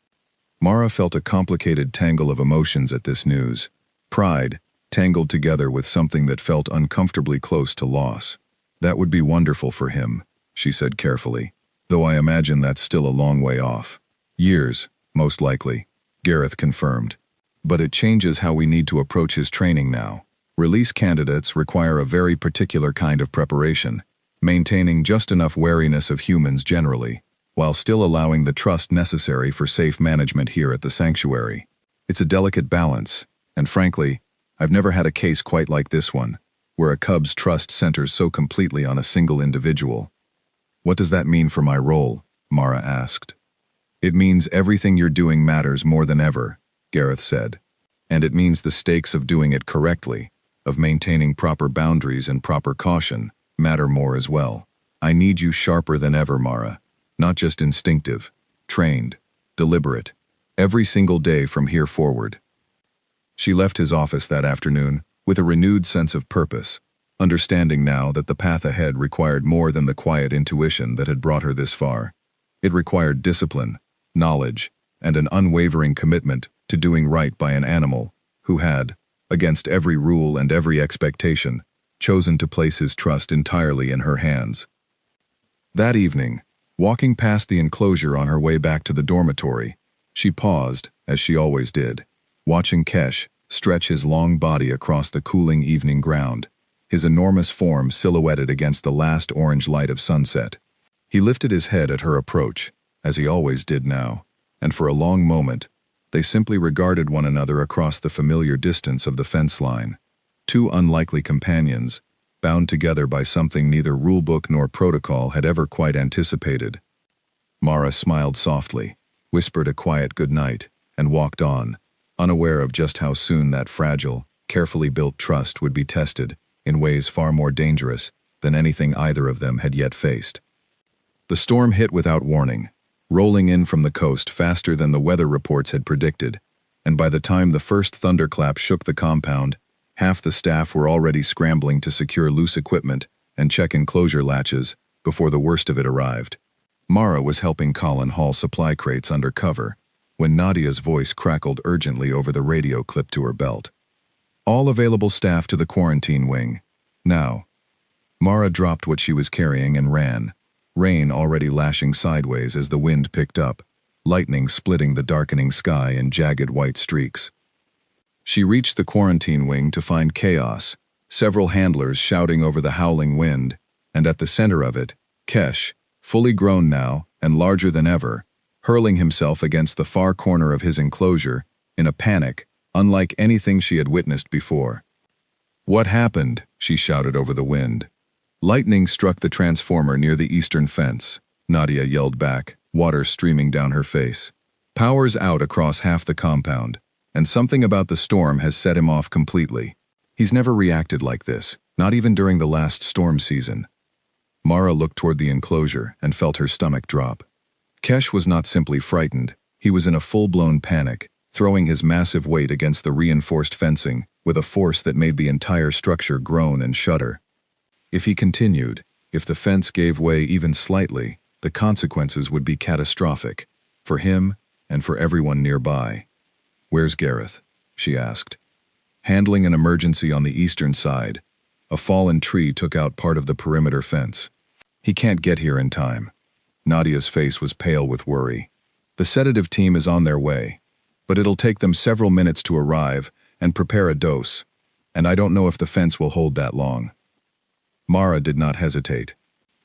Mara felt a complicated tangle of emotions at this news. Pride, tangled together with something that felt uncomfortably close to loss. "That would be wonderful for him," she said carefully, "though I imagine that's still a long way off." "Years, most likely," Gareth confirmed. "But it changes how we need to approach his training now. Release candidates require a very particular kind of preparation, maintaining just enough wariness of humans generally, while still allowing the trust necessary for safe management here at the sanctuary. It's a delicate balance, and frankly, I've never had a case quite like this one, where a cub's trust centers so completely on a single individual." "What does that mean for my role?" Mara asked. "It means everything you're doing matters more than ever," Gareth said. "And it means the stakes of doing it correctly, of maintaining proper boundaries and proper caution, matter more as well. I need you sharper than ever, Mara. Not just instinctive, trained, deliberate, every single day from here forward." She left his office that afternoon with a renewed sense of purpose, understanding now that the path ahead required more than the quiet intuition that had brought her this far. It required discipline, knowledge, and an unwavering commitment to doing right by an animal who had, against every rule and every expectation, chosen to place his trust entirely in her hands. That evening, walking past the enclosure on her way back to the dormitory, she paused, as she always did, watching Kesh stretch his long body across the cooling evening ground, his enormous form silhouetted against the last orange light of sunset. He lifted his head at her approach, as he always did now, and for a long moment, they simply regarded one another across the familiar distance of the fence line. Two unlikely companions, bound together by something neither rulebook nor protocol had ever quite anticipated. Mara smiled softly, whispered a quiet good night, and walked on, unaware of just how soon that fragile, carefully built trust would be tested in ways far more dangerous than anything either of them had yet faced. The storm hit without warning, rolling in from the coast faster than the weather reports had predicted, and by the time the first thunderclap shook the compound, half the staff were already scrambling to secure loose equipment and check enclosure latches before the worst of it arrived. Mara was helping Colin haul supply crates under cover when Nadia's voice crackled urgently over the radio clipped to her belt. "All available staff to the quarantine wing. Now." Mara dropped what she was carrying and ran, rain already lashing sideways as the wind picked up, lightning splitting the darkening sky in jagged white streaks. She reached the quarantine wing to find chaos, several handlers shouting over the howling wind, and at the center of it, Kesh, fully grown now and larger than ever, hurling himself against the far corner of his enclosure in a panic unlike anything she had witnessed before. "What happened?" she shouted over the wind. "Lightning struck the transformer near the eastern fence," Nadia yelled back, water streaming down her face. "Power's out across half the compound, and something about the storm has set him off completely. He's never reacted like this, not even during the last storm season." Mara looked toward the enclosure and felt her stomach drop. Kesh was not simply frightened, he was in a full-blown panic, throwing his massive weight against the reinforced fencing with a force that made the entire structure groan and shudder. If he continued, if the fence gave way even slightly, the consequences would be catastrophic, for him and for everyone nearby. "Where's Gareth?" she asked. "Handling an emergency on the eastern side. A fallen tree took out part of the perimeter fence. He can't get here in time." Nadia's face was pale with worry. "The sedative team is on their way, but it'll take them several minutes to arrive and prepare a dose, and I don't know if the fence will hold that long." Mara did not hesitate.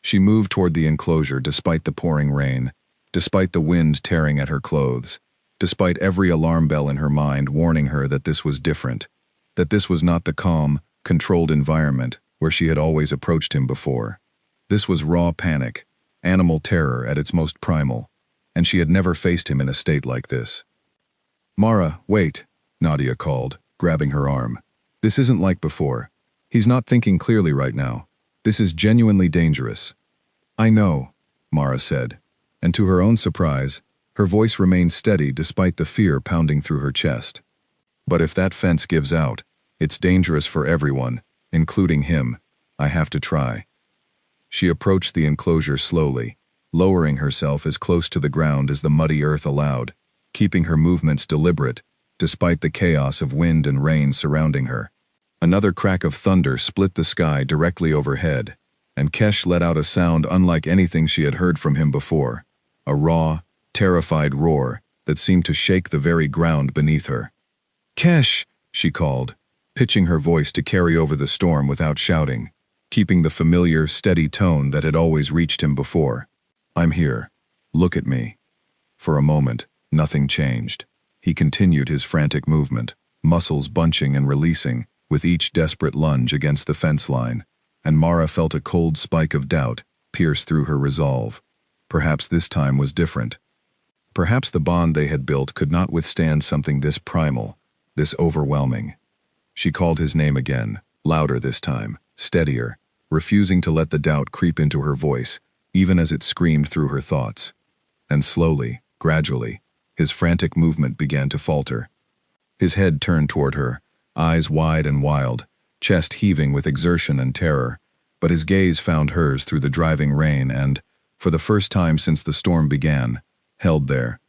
She moved toward the enclosure despite the pouring rain, despite the wind tearing at her clothes, despite every alarm bell in her mind warning her that this was different, that this was not the calm, controlled environment where she had always approached him before. This was raw panic, animal terror at its most primal, and she had never faced him in a state like this. "Mara, wait," Nadia called, grabbing her arm. "This isn't like before. He's not thinking clearly right now. This is genuinely dangerous." "I know," Mara said, and to her own surprise, her voice remained steady despite the fear pounding through her chest. "But if that fence gives out, it's dangerous for everyone, including him. I have to try." She approached the enclosure slowly, lowering herself as close to the ground as the muddy earth allowed, keeping her movements deliberate, despite the chaos of wind and rain surrounding her. Another crack of thunder split the sky directly overhead, and Kesh let out a sound unlike anything she had heard from him before, a raw, terrified roar that seemed to shake the very ground beneath her. "Kesh!" she called, pitching her voice to carry over the storm without shouting, keeping the familiar, steady tone that had always reached him before. "I'm here. Look at me." For a moment, nothing changed. He continued his frantic movement, muscles bunching and releasing, with each desperate lunge against the fence line, and Mara felt a cold spike of doubt pierce through her resolve. Perhaps this time was different. Perhaps the bond they had built could not withstand something this primal, this overwhelming. She called his name again, louder this time, steadier, refusing to let the doubt creep into her voice, even as it screamed through her thoughts. And slowly, gradually, his frantic movement began to falter. His head turned toward her, eyes wide and wild, chest heaving with exertion and terror, but his gaze found hers through the driving rain and, for the first time since the storm began, held there.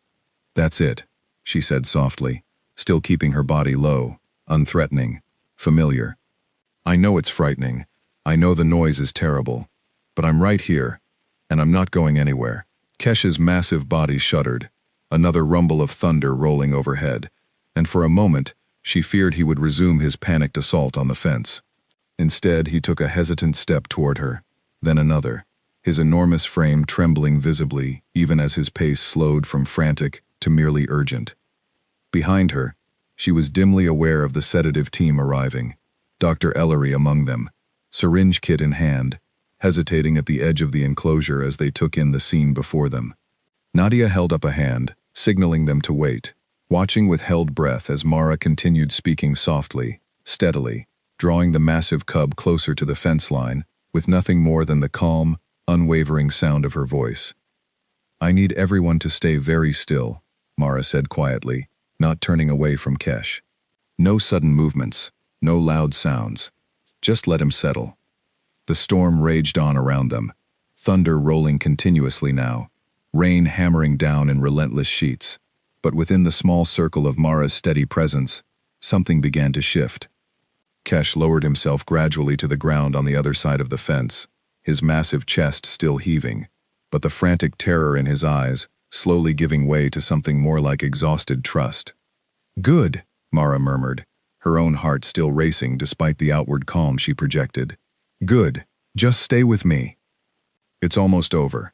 "That's it," she said softly, still keeping her body low, unthreatening, familiar. "I know it's frightening, I know the noise is terrible, but I'm right here, and I'm not going anywhere. Kesh's massive body shuddered, another rumble of thunder rolling overhead, and for a moment, she feared he would resume his panicked assault on the fence. Instead, he took a hesitant step toward her, then another, his enormous frame trembling visibly even as his pace slowed from frantic to merely urgent. Behind her, she was dimly aware of the sedative team arriving, Dr. Ellery among them, syringe kit in hand, hesitating at the edge of the enclosure as they took in the scene before them. Nadia held up a hand, signaling them to wait, watching with held breath as Mara continued speaking softly, steadily, drawing the massive cub closer to the fence line, with nothing more than the calm, unwavering sound of her voice. I need everyone to stay very still, Mara said quietly, not turning away from Kesh. No sudden movements, no loud sounds. Just let him settle. The storm raged on around them, thunder rolling continuously now, rain hammering down in relentless sheets. But within the small circle of Mara's steady presence, something began to shift. Kesh lowered himself gradually to the ground on the other side of the fence, his massive chest still heaving, but the frantic terror in his eyes slowly giving way to something more like exhausted trust. Good, Mara murmured, her own heart still racing despite the outward calm she projected. Good, just stay with me. It's almost over.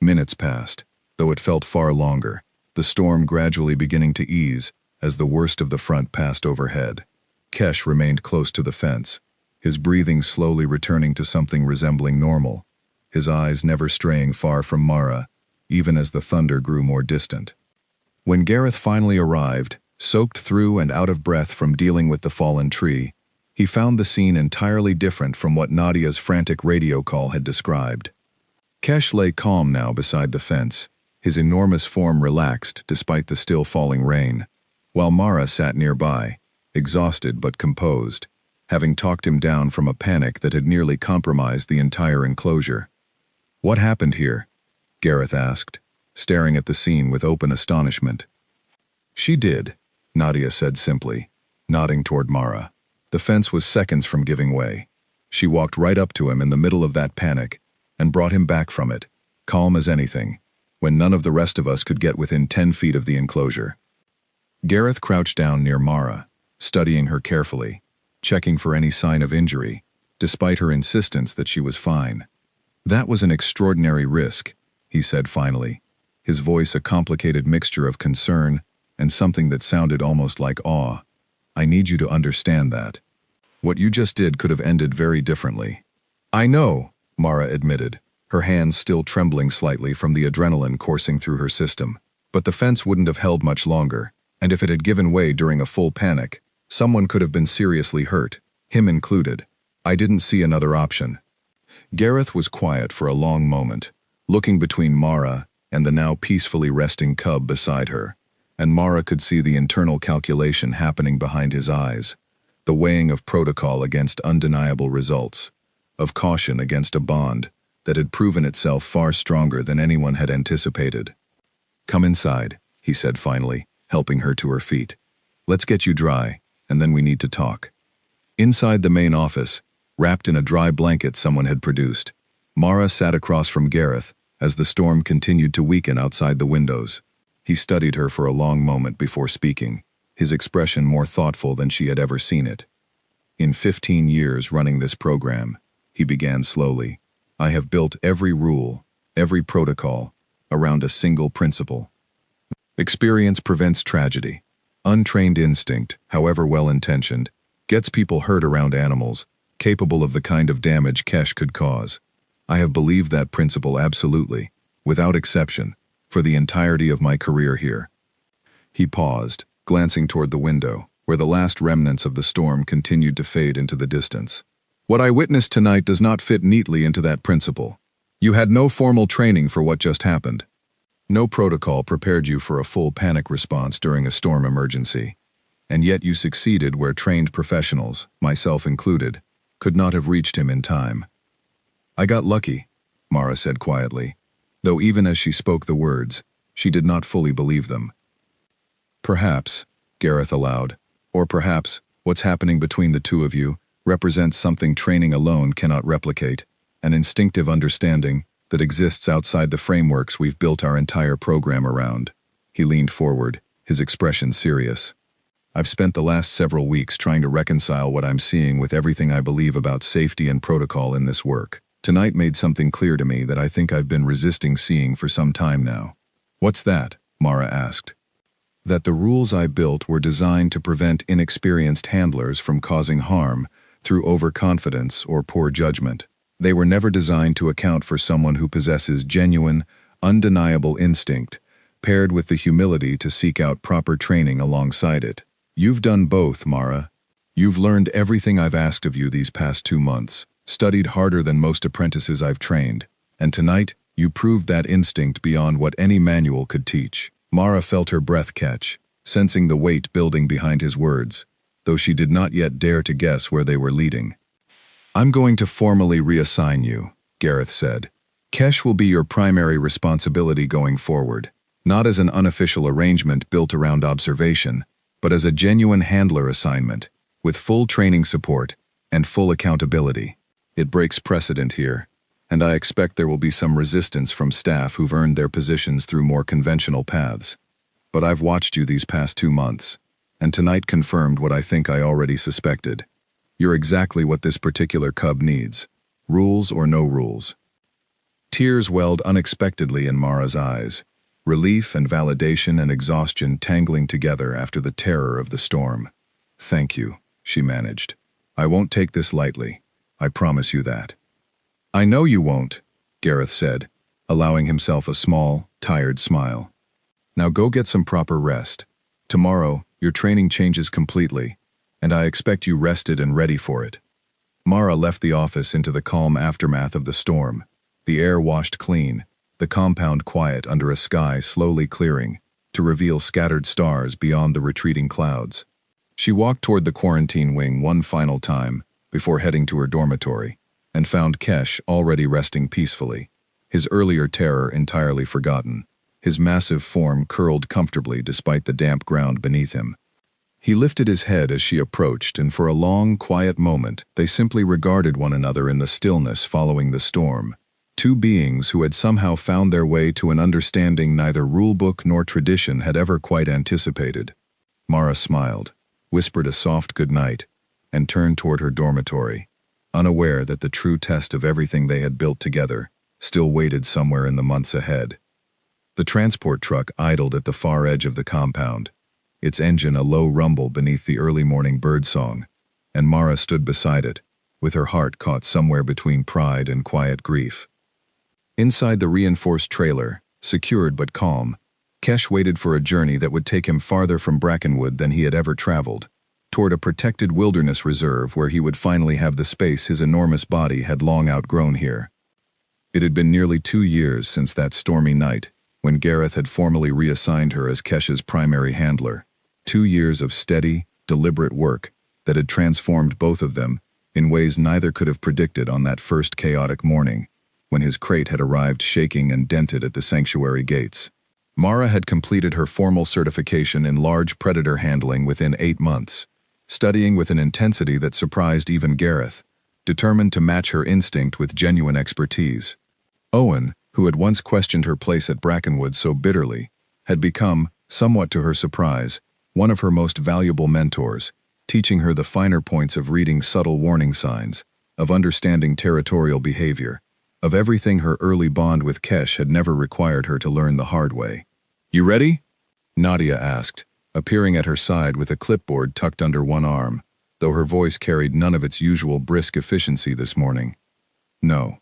Minutes passed, though it felt far longer, the storm gradually beginning to ease as the worst of the front passed overhead. Kesh remained close to the fence, his breathing slowly returning to something resembling normal, his eyes never straying far from Mara, even as the thunder grew more distant. When Gareth finally arrived, soaked through and out of breath from dealing with the fallen tree, he found the scene entirely different from what Nadia's frantic radio call had described. Kesh lay calm now beside the fence, his enormous form relaxed despite the still falling rain, while Mara sat nearby, exhausted but composed, having talked him down from a panic that had nearly compromised the entire enclosure. What happened here? Gareth asked, staring at the scene with open astonishment. She did, Nadia said simply, nodding toward Mara. The fence was seconds from giving way. She walked right up to him in the middle of that panic and brought him back from it, calm as anything, when none of the rest of us could get within 10 feet of the enclosure. Gareth crouched down near Mara, studying her carefully, checking for any sign of injury, despite her insistence that she was fine. That was an extraordinary risk, he said finally, his voice a complicated mixture of concern and something that sounded almost like awe. I need you to understand that. What you just did could have ended very differently. I know, Mara admitted, her hands still trembling slightly from the adrenaline coursing through her system. But the fence wouldn't have held much longer, and if it had given way during a full panic, someone could have been seriously hurt, him included. I didn't see another option. Gareth was quiet for a long moment, looking between Mara and the now peacefully resting cub beside her, and Mara could see the internal calculation happening behind his eyes, the weighing of protocol against undeniable results, of caution against a bond that had proven itself far stronger than anyone had anticipated. Come inside, he said finally, helping her to her feet. Let's get you dry, and then we need to talk. Inside the main office, wrapped in a dry blanket someone had produced, Mara sat across from Gareth as the storm continued to weaken outside the windows. He studied her for a long moment before speaking, his expression more thoughtful than she had ever seen it. In 15 years running this program, he began slowly, I have built every rule, every protocol, around a single principle. Experience prevents tragedy. Untrained instinct, however well-intentioned, gets people hurt around animals, capable of the kind of damage Kesh could cause. I have believed that principle absolutely, without exception, for the entirety of my career here. He paused, glancing toward the window, where the last remnants of the storm continued to fade into the distance. What I witnessed tonight does not fit neatly into that principle. You had no formal training for what just happened. No protocol prepared you for a full panic response during a storm emergency, and yet you succeeded where trained professionals, myself included, could not have reached him in time. I got lucky, Mara said quietly, though even as she spoke the words, she did not fully believe them. Perhaps, Gareth allowed, or perhaps, what's happening between the two of you represents something training alone cannot replicate, an instinctive understanding that exists outside the frameworks we've built our entire program around. He leaned forward, his expression serious. I've spent the last several weeks trying to reconcile what I'm seeing with everything I believe about safety and protocol in this work. Tonight made something clear to me that I think I've been resisting seeing for some time now. What's that? Mara asked. That the rules I built were designed to prevent inexperienced handlers from causing harm through overconfidence or poor judgment. They were never designed to account for someone who possesses genuine, undeniable instinct, paired with the humility to seek out proper training alongside it. You've done both, Mara. You've learned everything I've asked of you these past 2 months, studied harder than most apprentices I've trained, and tonight, you proved that instinct beyond what any manual could teach. Mara felt her breath catch, sensing the weight building behind his words, though she did not yet dare to guess where they were leading. I'm going to formally reassign you, Gareth said. Kesh will be your primary responsibility going forward, not as an unofficial arrangement built around observation, but as a genuine handler assignment, with full training support and full accountability. It breaks precedent here, and I expect there will be some resistance from staff who've earned their positions through more conventional paths. But I've watched you these past 2 months, and tonight confirmed what I think I already suspected. You're exactly what this particular cub needs, rules or no rules. Tears welled unexpectedly in Mara's eyes, relief and validation and exhaustion tangling together after the terror of the storm. Thank you, she managed. I won't take this lightly. I promise you that. I know you won't, Gareth said, allowing himself a small, tired smile. Now go get some proper rest. Tomorrow, your training changes completely, and I expect you rested and ready for it. Mara left the office into the calm aftermath of the storm, the air washed clean, the compound quiet under a sky slowly clearing to reveal scattered stars beyond the retreating clouds. She walked toward the quarantine wing one final time before heading to her dormitory, and found Kesh already resting peacefully, his earlier terror entirely forgotten, his massive form curled comfortably despite the damp ground beneath him. He lifted his head as she approached, and for a long, quiet moment, they simply regarded one another in the stillness following the storm. Two beings who had somehow found their way to an understanding neither rulebook nor tradition had ever quite anticipated. Mara smiled, whispered a soft goodnight, and turned toward her dormitory, unaware that the true test of everything they had built together still waited somewhere in the months ahead. The transport truck idled at the far edge of the compound, its engine a low rumble beneath the early morning birdsong, and Mara stood beside it, with her heart caught somewhere between pride and quiet grief. Inside the reinforced trailer, secured but calm, Kesh waited for a journey that would take him farther from Brackenwood than he had ever traveled, toward a protected wilderness reserve where he would finally have the space his enormous body had long outgrown here. It had been nearly 2 years since that stormy night, when Gareth had formally reassigned her as Kesh's primary handler. 2 years of steady, deliberate work that had transformed both of them in ways neither could have predicted on that first chaotic morning, when his crate had arrived shaking and dented at the sanctuary gates. Mara had completed her formal certification in large predator handling within 8 months, studying with an intensity that surprised even Gareth, determined to match her instinct with genuine expertise. Owen, who had once questioned her place at Brackenwood so bitterly, had become, somewhat to her surprise, one of her most valuable mentors, teaching her the finer points of reading subtle warning signs, of understanding territorial behavior, of everything her early bond with Kesh had never required her to learn the hard way. You ready? Nadia asked, appearing at her side with a clipboard tucked under one arm, though her voice carried none of its usual brisk efficiency this morning. No,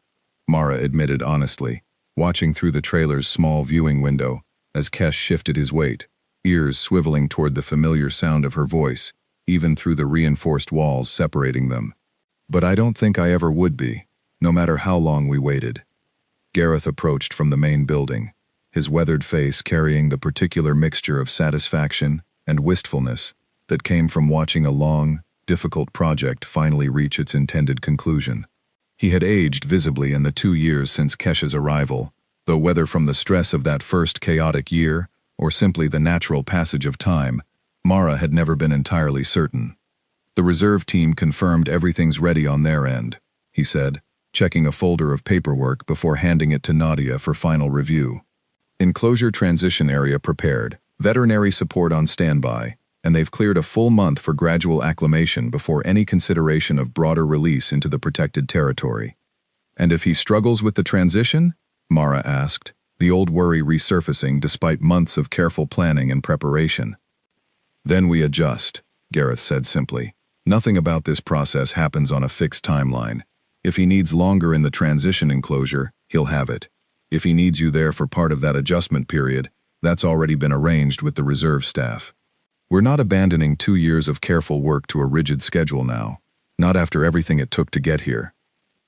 Mara admitted honestly, watching through the trailer's small viewing window as Kesh shifted his weight, ears swiveling toward the familiar sound of her voice, even through the reinforced walls separating them. But I don't think I ever would be, no matter how long we waited. Gareth approached from the main building, his weathered face carrying the particular mixture of satisfaction and wistfulness that came from watching a long, difficult project finally reach its intended conclusion. He had aged visibly in the 2 years since Kesh's arrival, though whether from the stress of that first chaotic year or simply the natural passage of time, Mara had never been entirely certain. The reserve team confirmed everything's ready on their end, he said, checking a folder of paperwork before handing it to Nadia for final review. Enclosure transition area prepared, veterinary support on standby, and they've cleared a full month for gradual acclimation before any consideration of broader release into the protected territory. And if he struggles with the transition? Mara asked, the old worry resurfacing despite months of careful planning and preparation. Then we adjust, Gareth said simply. Nothing about this process happens on a fixed timeline. If he needs longer in the transition enclosure, he'll have it. If he needs you there for part of that adjustment period, that's already been arranged with the reserve staff. We're not abandoning 2 years of careful work to a rigid schedule now, not after everything it took to get here.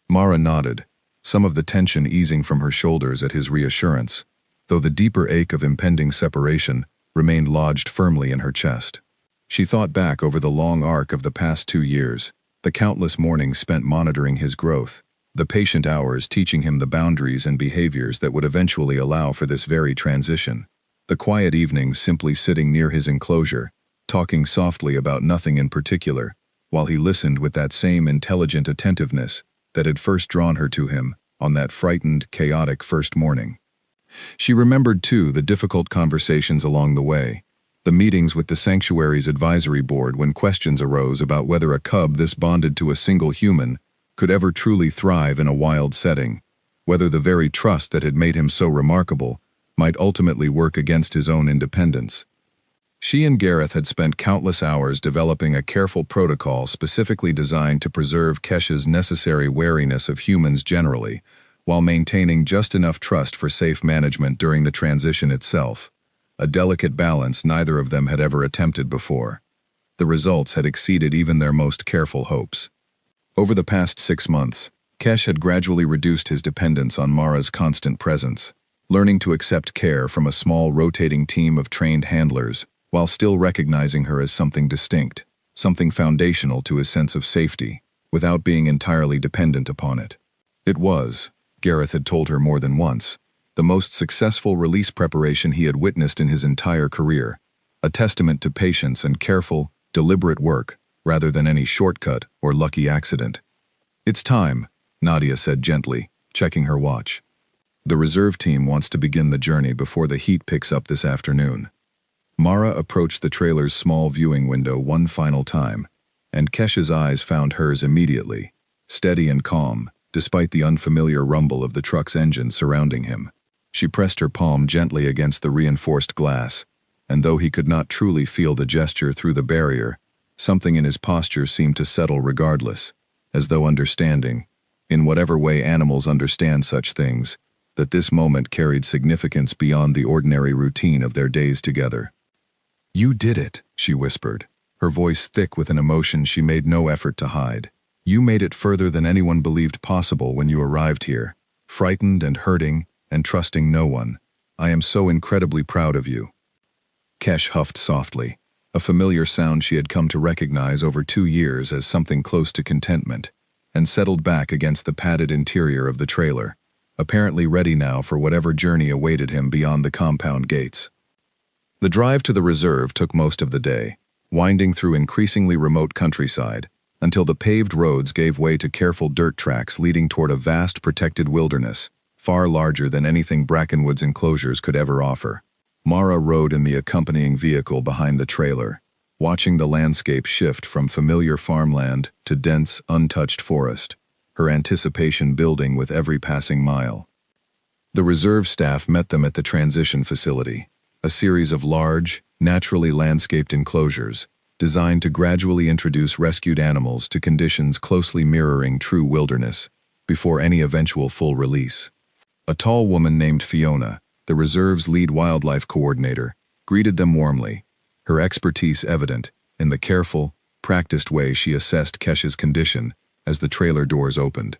Mara nodded, some of the tension easing from her shoulders at his reassurance, though the deeper ache of impending separation remained lodged firmly in her chest. She thought back over the long arc of the past 2 years, the countless mornings spent monitoring his growth, the patient hours teaching him the boundaries and behaviors that would eventually allow for this very transition, the quiet evenings simply sitting near his enclosure, talking softly about nothing in particular, while he listened with that same intelligent attentiveness that had first drawn her to him on that frightened, chaotic first morning. She remembered, too, the difficult conversations along the way, the meetings with the sanctuary's advisory board when questions arose about whether a cub this bonded to a single human could ever truly thrive in a wild setting, whether the very trust that had made him so remarkable might ultimately work against his own independence. She and Gareth had spent countless hours developing a careful protocol specifically designed to preserve Kesh's necessary wariness of humans generally, while maintaining just enough trust for safe management during the transition itself, a delicate balance neither of them had ever attempted before. The results had exceeded even their most careful hopes. Over the past 6 months, Kesh had gradually reduced his dependence on Mara's constant presence, learning to accept care from a small rotating team of trained handlers, while still recognizing her as something distinct, something foundational to his sense of safety, without being entirely dependent upon it. It was, Gareth had told her more than once, the most successful release preparation he had witnessed in his entire career, a testament to patience and careful, deliberate work, rather than any shortcut or lucky accident. It's time, Nadia said gently, checking her watch. The reserve team wants to begin the journey before the heat picks up this afternoon. Mara approached the trailer's small viewing window one final time, and Kesh's eyes found hers immediately, steady and calm, despite the unfamiliar rumble of the truck's engine surrounding him. She pressed her palm gently against the reinforced glass, and though he could not truly feel the gesture through the barrier, something in his posture seemed to settle regardless, as though understanding, in whatever way animals understand such things, that this moment carried significance beyond the ordinary routine of their days together. "You did it," she whispered, her voice thick with an emotion she made no effort to hide. "You made it further than anyone believed possible when you arrived here, frightened and hurting and trusting no one. I am so incredibly proud of you." Kesh huffed softly, a familiar sound she had come to recognize over 2 years as something close to contentment, and settled back against the padded interior of the trailer, apparently ready now for whatever journey awaited him beyond the compound gates. The drive to the reserve took most of the day, winding through increasingly remote countryside, until the paved roads gave way to careful dirt tracks leading toward a vast protected wilderness, far larger than anything Brackenwood's enclosures could ever offer. Mara rode in the accompanying vehicle behind the trailer, watching the landscape shift from familiar farmland to dense, untouched forest, her anticipation building with every passing mile. The reserve staff met them at the transition facility, a series of large, naturally landscaped enclosures designed to gradually introduce rescued animals to conditions closely mirroring true wilderness before any eventual full release. A tall woman named Fiona, the reserve's lead wildlife coordinator, greeted them warmly, her expertise evident in the careful, practiced way she assessed Kesh's condition as the trailer doors opened.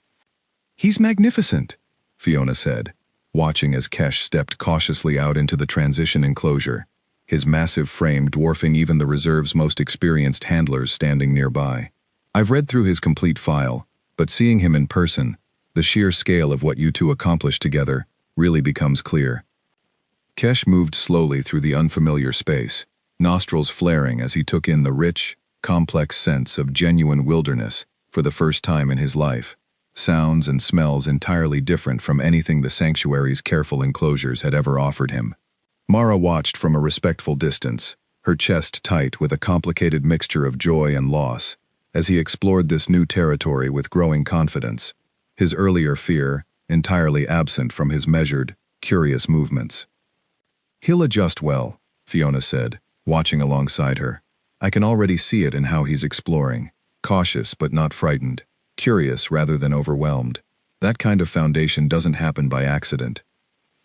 "He's magnificent," Fiona said, watching as Kesh stepped cautiously out into the transition enclosure, his massive frame dwarfing even the reserve's most experienced handlers standing nearby. "I've read through his complete file, but seeing him in person, the sheer scale of what you two accomplished together really becomes clear." Kesh moved slowly through the unfamiliar space, nostrils flaring as he took in the rich, complex sense of genuine wilderness for the first time in his life. Sounds and smells entirely different from anything the sanctuary's careful enclosures had ever offered him. Mara watched from a respectful distance, her chest tight with a complicated mixture of joy and loss, as he explored this new territory with growing confidence, his earlier fear entirely absent from his measured, curious movements. "He'll adjust well," Fiona said, watching alongside her. "I can already see it in how he's exploring, cautious but not frightened, curious rather than overwhelmed. That kind of foundation doesn't happen by accident."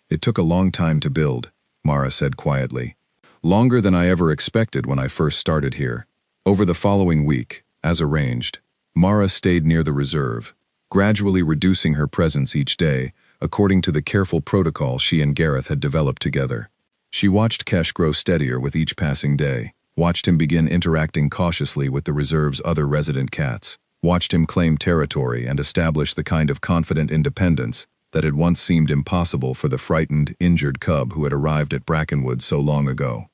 "It took a long time to build," Mara said quietly. "Longer than I ever expected when I first started here." Over the following week, as arranged, Mara stayed near the reserve, gradually reducing her presence each day, according to the careful protocol she and Gareth had developed together. She watched Kesh grow steadier with each passing day, watched him begin interacting cautiously with the reserve's other resident cats, watched him claim territory and establish the kind of confident independence that had once seemed impossible for the frightened, injured cub who had arrived at Brackenwood so long ago.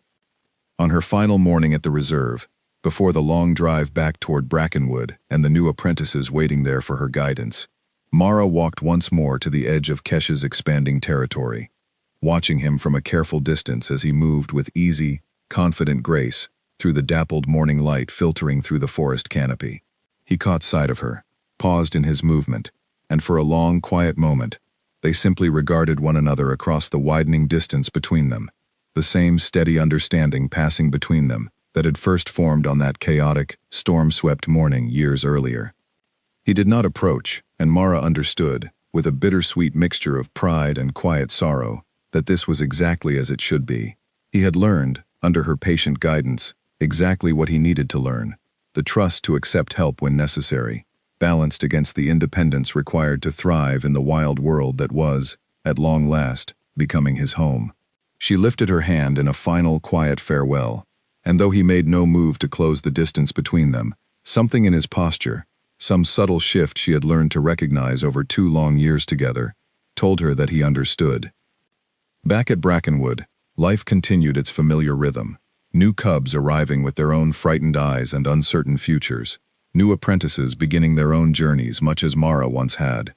On her final morning at the reserve, before the long drive back toward Brackenwood and the new apprentices waiting there for her guidance, Mara walked once more to the edge of Kesh's expanding territory, watching him from a careful distance as he moved with easy, confident grace through the dappled morning light filtering through the forest canopy. He caught sight of her, paused in his movement, and for a long, quiet moment, they simply regarded one another across the widening distance between them, the same steady understanding passing between them that had first formed on that chaotic, storm-swept morning years earlier. He did not approach, and Mara understood, with a bittersweet mixture of pride and quiet sorrow, that this was exactly as it should be. He had learned, under her patient guidance, exactly what he needed to learn, the trust to accept help when necessary, balanced against the independence required to thrive in the wild world that was, at long last, becoming his home. She lifted her hand in a final, quiet farewell, and though he made no move to close the distance between them, something in his posture, some subtle shift she had learned to recognize over 2 long years together, told her that he understood. Back at Brackenwood, life continued its familiar rhythm, new cubs arriving with their own frightened eyes and uncertain futures, new apprentices beginning their own journeys much as Mara once had.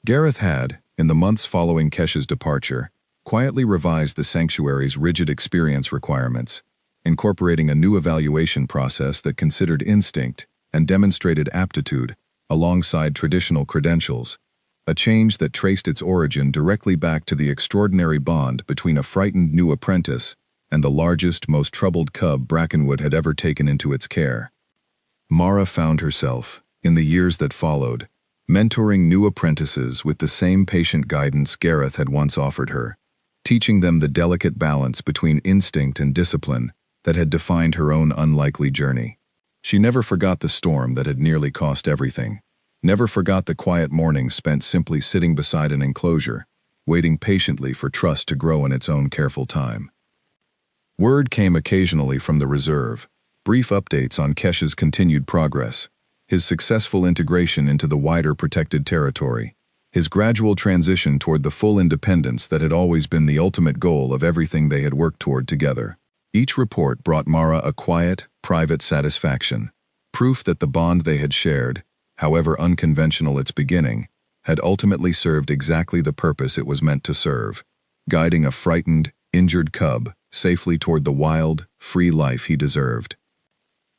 Gareth had, in the months following Kesh's departure, quietly revised the sanctuary's rigid experience requirements, incorporating a new evaluation process that considered instinct and demonstrated aptitude alongside traditional credentials, a change that traced its origin directly back to the extraordinary bond between a frightened new apprentice and the largest, most troubled cub Brackenwood had ever taken into its care. Mara found herself, in the years that followed, mentoring new apprentices with the same patient guidance Gareth had once offered her, teaching them the delicate balance between instinct and discipline that had defined her own unlikely journey. She never forgot the storm that had nearly cost everything, never forgot the quiet mornings spent simply sitting beside an enclosure, waiting patiently for trust to grow in its own careful time. Word came occasionally from the reserve, brief updates on Kesh's continued progress, his successful integration into the wider protected territory, his gradual transition toward the full independence that had always been the ultimate goal of everything they had worked toward together. Each report brought Mara a quiet, private satisfaction, proof that the bond they had shared, however unconventional its beginning, had ultimately served exactly the purpose it was meant to serve, guiding a frightened, injured cub safely toward the wild, free life he deserved.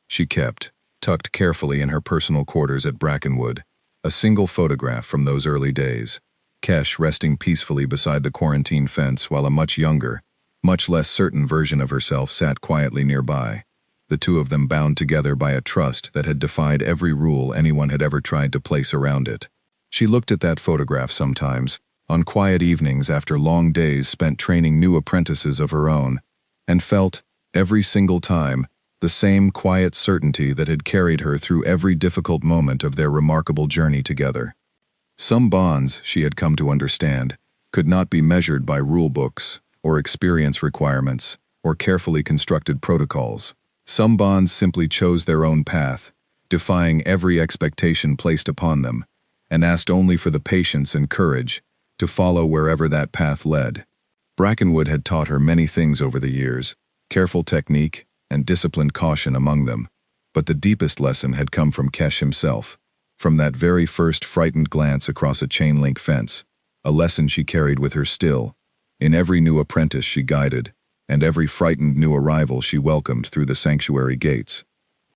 She kept, tucked carefully in her personal quarters at Brackenwood, a single photograph from those early days, Kesh resting peacefully beside the quarantine fence while a much younger, much less certain version of herself sat quietly nearby, the two of them bound together by a trust that had defied every rule anyone had ever tried to place around it. She looked at that photograph sometimes, on quiet evenings after long days spent training new apprentices of her own, and felt, every single time, the same quiet certainty that had carried her through every difficult moment of their remarkable journey together. Some bonds, she had come to understand, could not be measured by rule books, or experience requirements, or carefully constructed protocols. Some bonds simply chose their own path, defying every expectation placed upon them, and asked only for the patience and courage to follow wherever that path led. Brackenwood had taught her many things over the years, careful technique and disciplined caution among them, But the deepest lesson had come from Kesh himself, from that very first frightened glance across a chain-link fence, a lesson she carried with her still, in every new apprentice she guided, and every frightened new arrival she welcomed through the sanctuary gates.